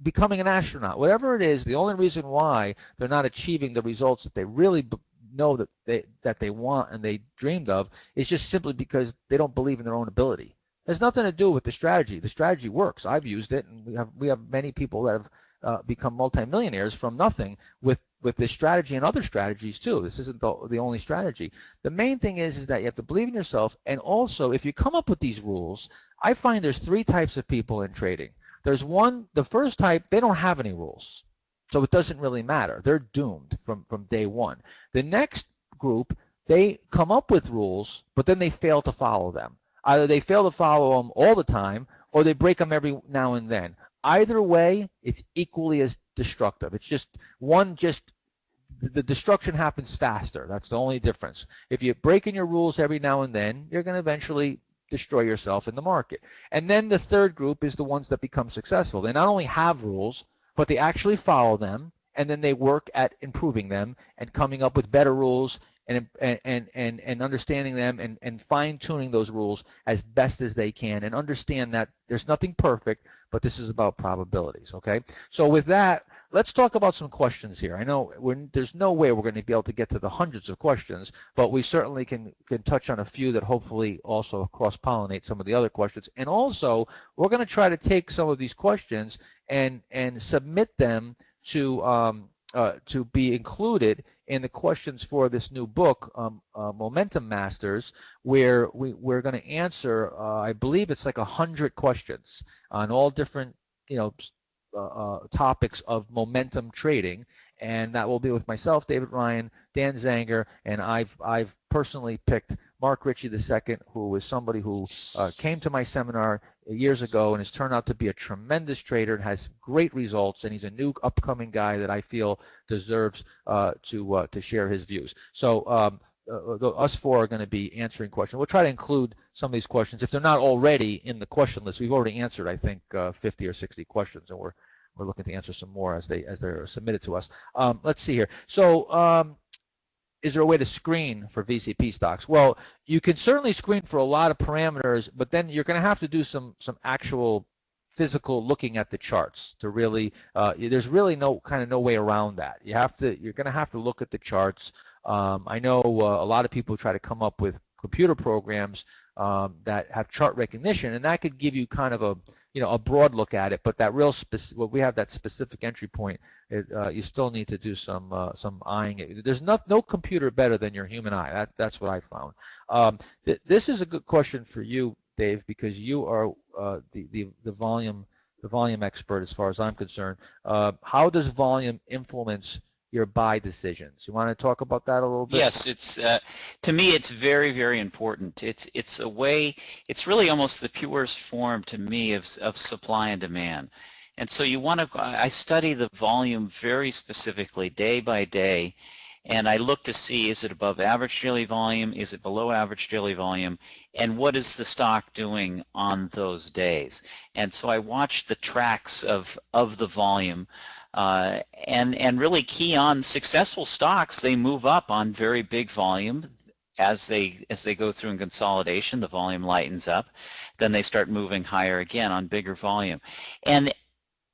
becoming an astronaut. Whatever it is, the only reason why they're not achieving the results that they really know that they want and they dreamed of is just simply because they don't believe in their own ability. There's nothing to do with the strategy. The strategy works. I've used it, and we have many people that have become multimillionaires from nothing with this strategy and other strategies too. This isn't the only strategy. The main thing is that you have to believe in yourself, and also if you come up with these rules, I find there's three types of people in trading. There's the first type, they don't have any rules, so it doesn't really matter. They're doomed from day one. The next group, they come up with rules, but then they fail to follow them. Either they fail to follow them all the time, or they break them every now and then. Either way, it's equally as destructive. It's just the destruction happens faster. That's the only difference. If you're breaking your rules every now and then, you're going to eventually destroy yourself in the market. And then the third group is the ones that become successful. They not only have rules, but they actually follow them, and then they work at improving them and coming up with better rules and understanding them and fine-tuning those rules as best as they can, and understand that there's nothing perfect, but this is about probabilities, okay? So with that, let's talk about some questions here. I know there's no way we're going to be able to get to the hundreds of questions, but we certainly can touch on a few that hopefully also cross-pollinate some of the other questions. And also, we're going to try to take some of these questions and submit them to be included in the questions for this new book, Momentum Masters, where we're going to answer, I believe it's like 100 questions on all different, topics of momentum trading, and that will be with myself, David Ryan, Dan Zanger, and I've personally picked Mark Ritchie II, who is somebody who came to my seminar years ago and has turned out to be a tremendous trader and has great results, and he's a new upcoming guy that I feel deserves to share his views. So us four are going to be answering questions. We'll try to include some of these questions if they're not already in the question list. We've already answered, I think, 50 or 60 questions, and we're looking to answer some more as they're submitted to us. Let's see here. So is there a way to screen for VCP stocks? Well, you can certainly screen for a lot of parameters, but then you're going to have to do some actual physical looking at the charts to really. There's really no way around that. You're going to have to look at the charts. I know a lot of people try to come up with computer programs that have chart recognition, and that could give you kind of a broad look at it, but that real we have that specific entry point. You still need to do some eyeing. There's no computer better than your human eye. That's what I found. This is a good question for you, Dave, because you are the volume expert as far as I'm concerned. How does volume influence your buy decisions? You want to talk about that a little bit? Yes, it's to me it's very, very important. It's a way. It's really almost the purest form to me of supply and demand. And so you want to. I study the volume very specifically, day by day, and I look to see, is it above average daily volume? Is it below average daily volume? And what is the stock doing on those days? And so I watch the tracks of the volume. And really key on successful stocks. They move up on very big volume as they go through in consolidation. The volume lightens up, then they start moving higher again on bigger volume.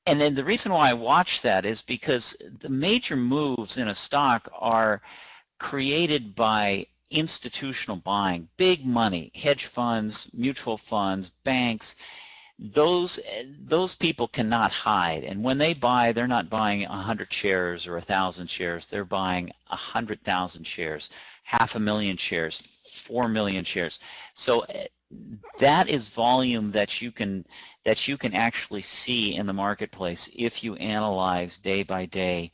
And then the reason why I watch that is because the major moves in a stock are created by institutional buying, big money, hedge funds, mutual funds, banks. Those people cannot hide, and when they buy, they're not buying 100 shares or 1,000 shares. They're buying 100,000 shares, 500,000 shares, 4 million shares. So that is volume that you can actually see in the marketplace if you analyze day by day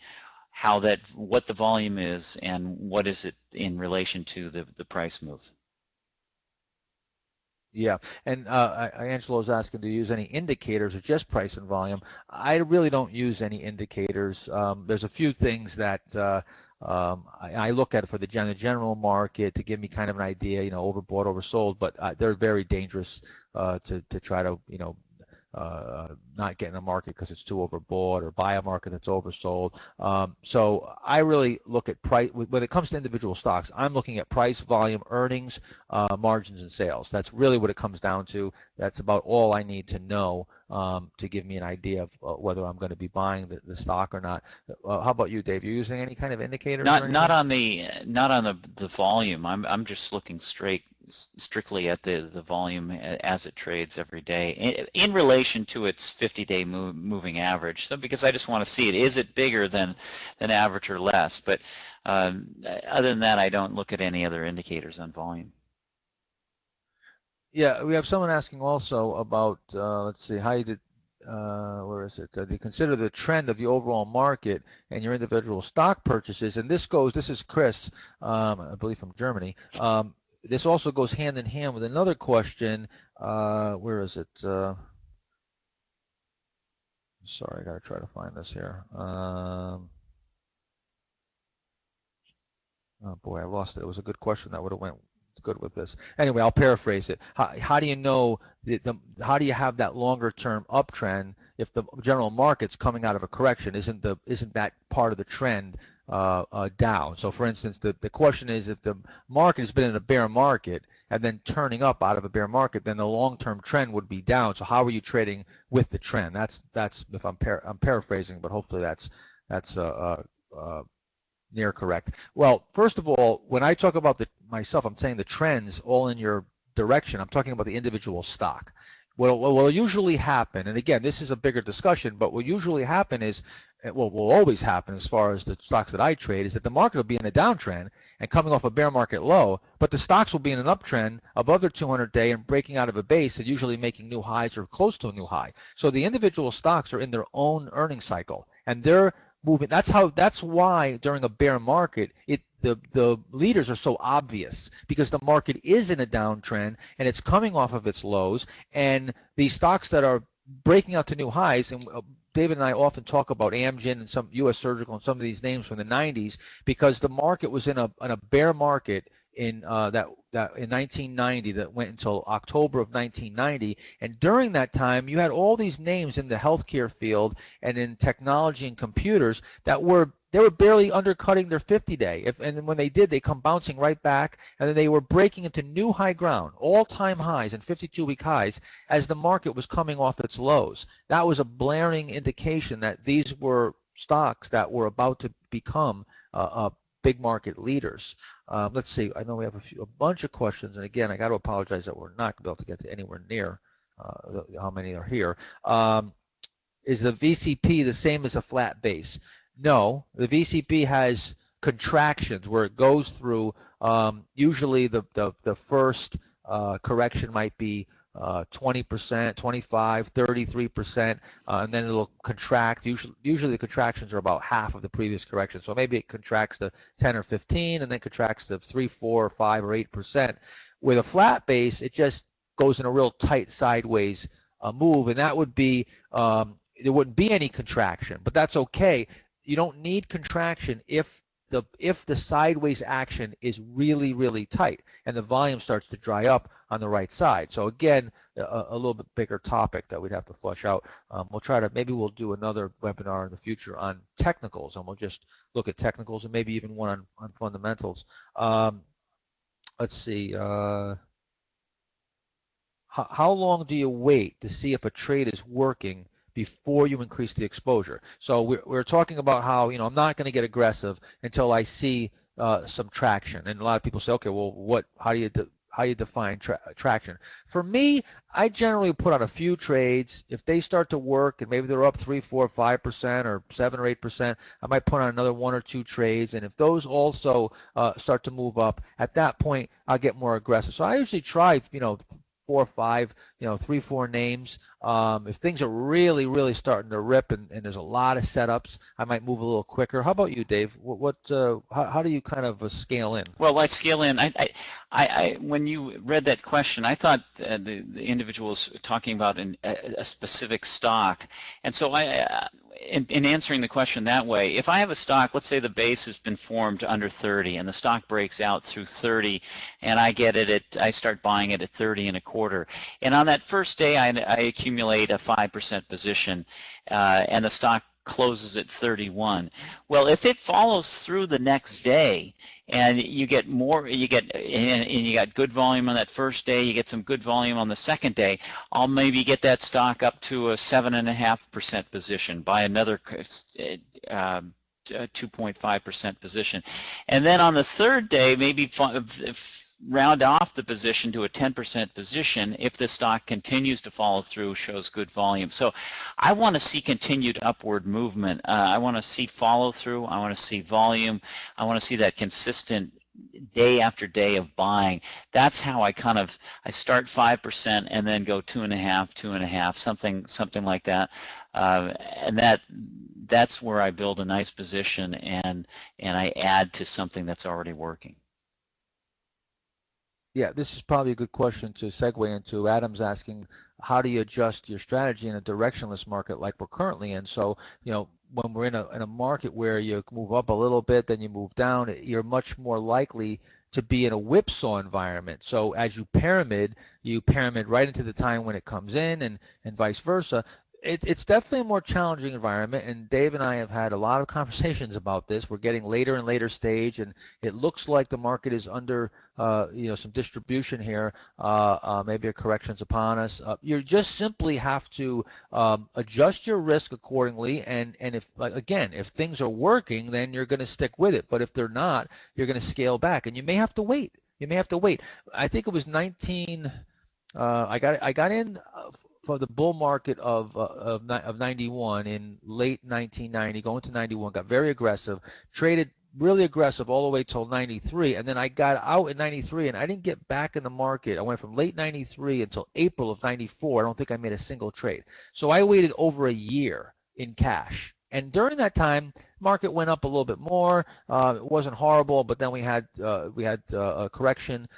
what the volume is and what is it in relation to the price move. Yeah, and Angelo's asking, do you use any indicators or just price and volume? I really don't use any indicators. There's a few things that I look at for the general market to give me kind of an idea, overbought, oversold, but they're very dangerous to try to, not get in a market because it's too overbought or buy a market that's oversold. So I really look at price. When it comes to individual stocks, I'm looking at price, volume, earnings, margins, and sales. That's really what it comes down to. That's about all I need to know to give me an idea of whether I'm going to be buying the stock or not. How about you, Dave? You using any kind of indicators? Not on the volume. I'm just looking strictly at the volume as it trades every day in relation to its 50-day moving average. So because I just want to see it, is it bigger than average or less? But other than that, I don't look at any other indicators on volume. Yeah, we have someone asking also about, let's see, how you did, where is it? Do you consider the trend of the overall market and your individual stock purchases? And this is Chris, I believe from Germany. This also goes hand in hand with another question. Where is it? Sorry, I got to try to find this here. Oh boy, I lost it. It was a good question that would have went good with this. Anyway, I'll paraphrase it. How do you know? How do you have that longer-term uptrend if the general market's coming out of a correction? Isn't that part of the trend down? So, for instance, the question is, if the market has been in a bear market and then turning up out of a bear market, then the long-term trend would be down. So, how are you trading with the trend? That's if I'm paraphrasing, but hopefully that's near correct. Well, first of all, when I talk about myself, I'm saying the trends all in your direction. I'm talking about the individual stock. What will usually happen, and again, this is a bigger discussion, but what will usually happen is what will always happen as far as the stocks that I trade is that the market will be in a downtrend and coming off a bear market low, but the stocks will be in an uptrend above their 200-day and breaking out of a base and usually making new highs or close to a new high. So the individual stocks are in their own earnings cycle, and they're moving. That's why during a bear market, the leaders are so obvious because the market is in a downtrend and it's coming off of its lows, and these stocks that are breaking out to new highs, and David and I often talk about Amgen and some U.S. Surgical and some of these names from the 90s because the market was in a bear market in that in 1990 that went until October of 1990, and during that time you had all these names in the healthcare field and in technology and computers that were barely undercutting their 50-day. And then when they did, they come bouncing right back, and then they were breaking into new high ground, all-time highs and 52-week highs as the market was coming off its lows. That was a blaring indication that these were stocks that were about to become big market leaders. Let's see. I know we have a bunch of questions, and again, I got to apologize that we're not going to be able to get to anywhere near how many are here. Is the VCP the same as a flat base? No, the VCP has contractions where it goes through. Usually, the first correction might be 20%, 25, 33%, and then it'll contract. Usually the contractions are about half of the previous correction. So maybe it contracts to 10 or 15, and then contracts to 3, 4, 5, or 8%. With a flat base, it just goes in a real tight sideways move, and that would be there wouldn't be any contraction, but that's okay. You don't need contraction if the sideways action is really, really tight and the volume starts to dry up on the right side. So again, a little bit bigger topic that we'd have to flush out. Maybe we'll do another webinar in the future on technicals, and we'll just look at technicals and maybe even one on fundamentals. Let's see. How long do you wait to see if a trade is working before you increase the exposure? So we're talking about how, I'm not going to get aggressive until I see some traction. And a lot of people say, okay, well, how do you define traction? For me, I generally put on a few trades. If they start to work and maybe they're up 3, 4, 5% or 7 or 8%, I might put on another 1 or 2 trades. And if those also start to move up, at that point, I'll get more aggressive. So I usually try, 4 or 5, 3, 4 names. If things are really, really starting to rip and there's a lot of setups, I might move a little quicker. How about you, Dave? How do you kind of scale in? Well, I scale in. When you read that question, I thought the individual was talking about a specific stock, and so in answering the question that way, if I have a stock, let's say the base has been formed under 30, and the stock breaks out through 30, and I start buying it at 30 and a quarter, and on that first day I accumulate a 5% position, and the stock closes at 31. Well, if it follows through the next day and you get more, and you got good volume on that first day, you get some good volume on the second day, I'll maybe get that stock up to a 7.5% position, buy another 2.5% position, and then on the third day maybe round off the position to a 10% position if the stock continues to follow through, shows good volume. So I want to see continued upward movement. I want to see follow through. I want to see volume. I want to see that consistent day after day of buying. That's how I start 5% and then go 2.5, something like that. And that's where I build a nice position and I add to something that's already working. Yeah, this is probably a good question to segue into. Adam's asking, how do you adjust your strategy in a directionless market like we're currently in? So, when we're in a market where you move up a little bit, then you move down, you're much more likely to be in a whipsaw environment. So as you pyramid right into the time when it comes in, and vice versa. It's definitely a more challenging environment, and Dave and I have had a lot of conversations about this. We're getting later and later stage, and it looks like the market is under some distribution here. Maybe a correction's upon us. You just simply have to adjust your risk accordingly, and if things are working, then you're going to stick with it. But if they're not, you're going to scale back, and you may have to wait. I think it was 19. I got in for the bull market of 91 in late 1990, going to 91, got very aggressive, traded really aggressive all the way till 93, and then I got out in 93, and I didn't get back in the market. I went from late 93 until April of 94. I don't think I made a single trade. So I waited over a year in cash. And during that time, market went up a little bit more. It wasn't horrible, but then we had a correction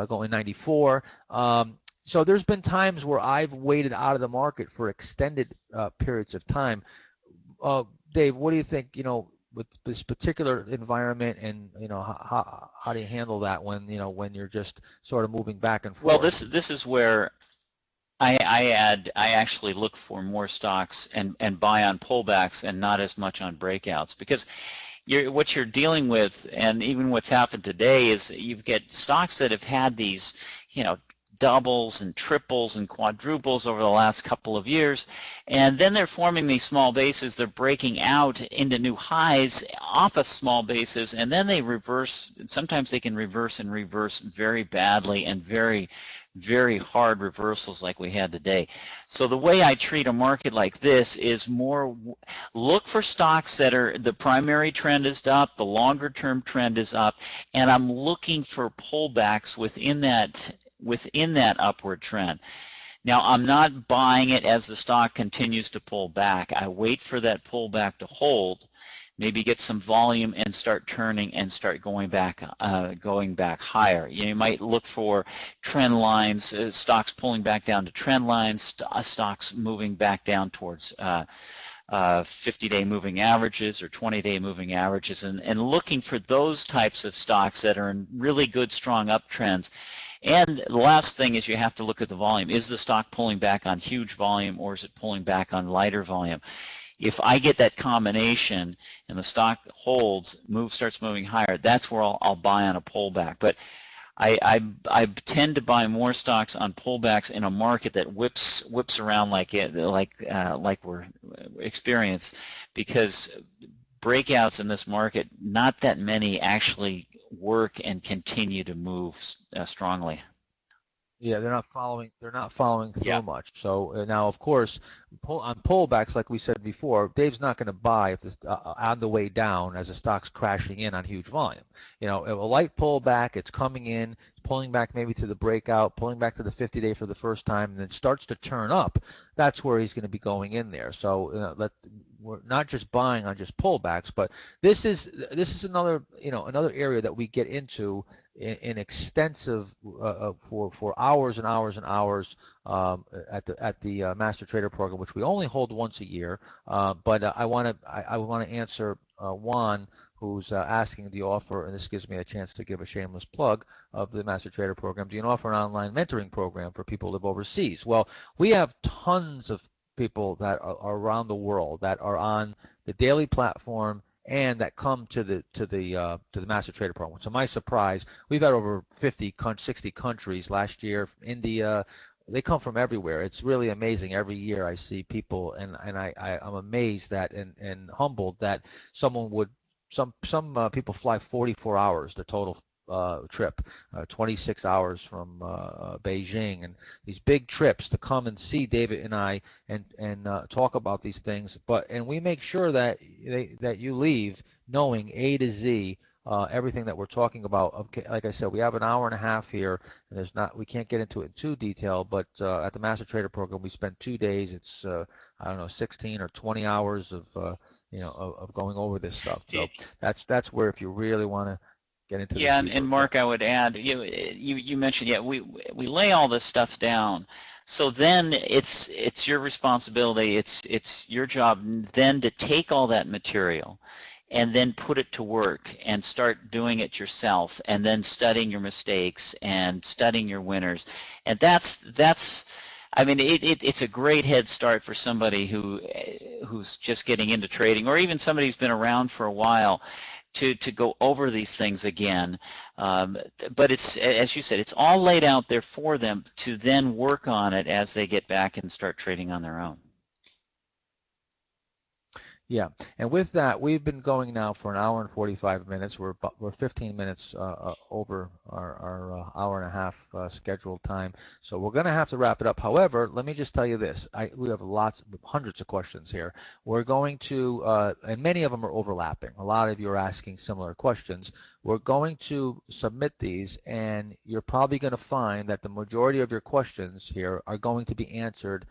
going in 94. So there's been times where I've waited out of the market for extended periods of time. Dave, what do you think, with this particular environment, and how do you handle that when you're just sort of moving back and forth? Well, this is where I actually look for more stocks and buy on pullbacks and not as much on breakouts, because what you're dealing with, and even what's happened today, is you've got stocks that have had these, doubles and triples and quadruples over the last couple of years, and then they're forming these small bases. They're breaking out into new highs off of small bases, and then they reverse. Sometimes they can reverse and reverse very badly, and very, very hard reversals like we had today. So the way I treat a market like this is more look for stocks that are, the primary trend is up, the longer term trend is up, and I'm looking for pullbacks within that upward trend. Now, I'm not buying it as the stock continues to pull back. I wait for that pullback to hold, maybe get some volume and start turning and start going back higher. You might look for trend lines, stocks pulling back down to trend lines, stocks moving back down towards 50-day moving averages or 20-day moving averages, and looking for those types of stocks that are in really good, strong uptrends. And the last thing is you have to look at the volume. Is the stock pulling back on huge volume, or is it pulling back on lighter volume? If I get that combination and the stock holds, starts moving higher, that's where I'll buy on a pullback. But I tend to buy more stocks on pullbacks in a market that whips around like we're experienced, because breakouts in this market, not that many actually work and continue to move strongly. Yeah, they're not following through Yeah. much. So now, of course, on pullbacks, like we said before, Dave's not going to buy if this on the way down as the stock's crashing in on huge volume. A light pullback, it's coming in, it's pulling back maybe to the breakout, pulling back to the 50-day for the first time, and then starts to turn up. That's where he's going to be going in there. So we're not just buying on just pullbacks, but this is another area that we get into in extensive for hours and hours and hours at the Master Trader program, which we only hold once a year. But I want to answer Juan, who's asking, do you offer, and this gives me a chance to give a shameless plug of the Master Trader program, do you offer an online mentoring program for people who live overseas? Well, we have tons of people that are around the world that are on the daily platform and that come to the Master Trader program. To my surprise, we've had over 60 countries last year. India, they come from everywhere. It's really amazing. Every year I see people, and I'm amazed that and humbled that someone would some people fly 44 hours the total trip, 26 hours from Beijing, and these big trips to come and see David and I and talk about these things. And we make sure that you leave knowing A to Z everything that we're talking about. Okay, like I said, we have an hour and a half here, and we can't get into it in too detail. But at the Master Trader program, we spend 2 days. It's I don't know, 16 or 20 hours of of going over this stuff. So that's where, if you really want to get into yeah, and Mark, I would add, you mentioned, we lay all this stuff down, so then it's your responsibility, it's your job then to take all that material and then put it to work and start doing it yourself, and then studying your mistakes and studying your winners. And that's I mean, it's a great head start for somebody who's just getting into trading, or even somebody who's been around for a while, to go over these things again. But it's, as you said, it's all laid out there for them to then work on it as they get back and start trading on their own. Yeah, and with that, we've been going now for an hour and 45 minutes. We're 15 minutes over our hour and a half scheduled time, so we're going to have to wrap it up. However, let me just tell you this: we have hundreds of questions here. We're going to, and many of them are overlapping. A lot of you are asking similar questions. We're going to submit these, and you're probably going to find that the majority of your questions here are going to be answered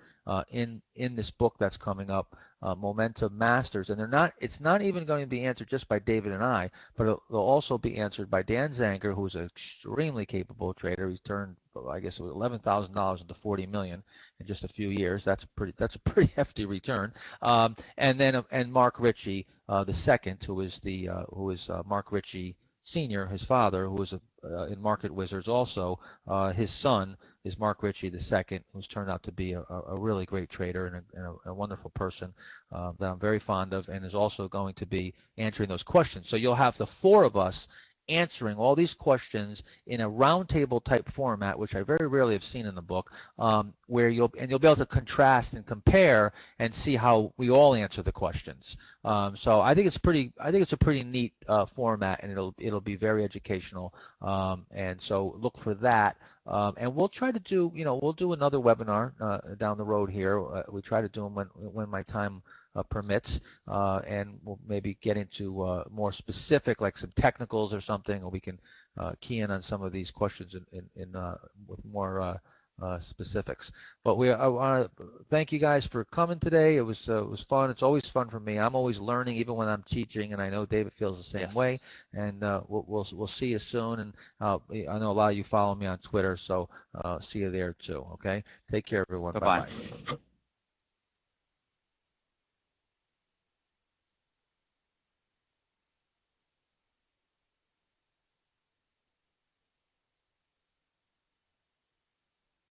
in this book that's coming up, Momentum Masters, and it's not even going to be answered just by David and I, but they'll also be answered by Dan Zanger, who's an extremely capable trader. He's turned, I guess it was $11,000 into 40 million in just a few years. That's a pretty hefty return. And Mark Ritchie, the second, who is Mark Ritchie Senior, his father, who was in Market Wizards also. His son is Mark Ritchie II, who's turned out to be a really great trader and a wonderful person that I'm very fond of, and is also going to be answering those questions. So you'll have the four of us answering all these questions in a roundtable type format, which I very rarely have seen in the book, where you'll be able to contrast and compare and see how we all answer the questions. So I think it's a pretty neat format, and it'll be very educational. And so look for that. And we'll try to do, we'll do another webinar down the road here. We try to do them when my time permits, and we'll maybe get into more specific, like some technicals or something, or we can key in on some of these questions with more specifics. But I want to thank you guys for coming today. It was fun. It's always fun for me. I'm always learning, even when I'm teaching, and I know David feels the same way. Yes. And we'll see you soon. And I know a lot of you follow me on Twitter, so see you there too. Okay, take care, everyone. Bye Bye-bye. bye.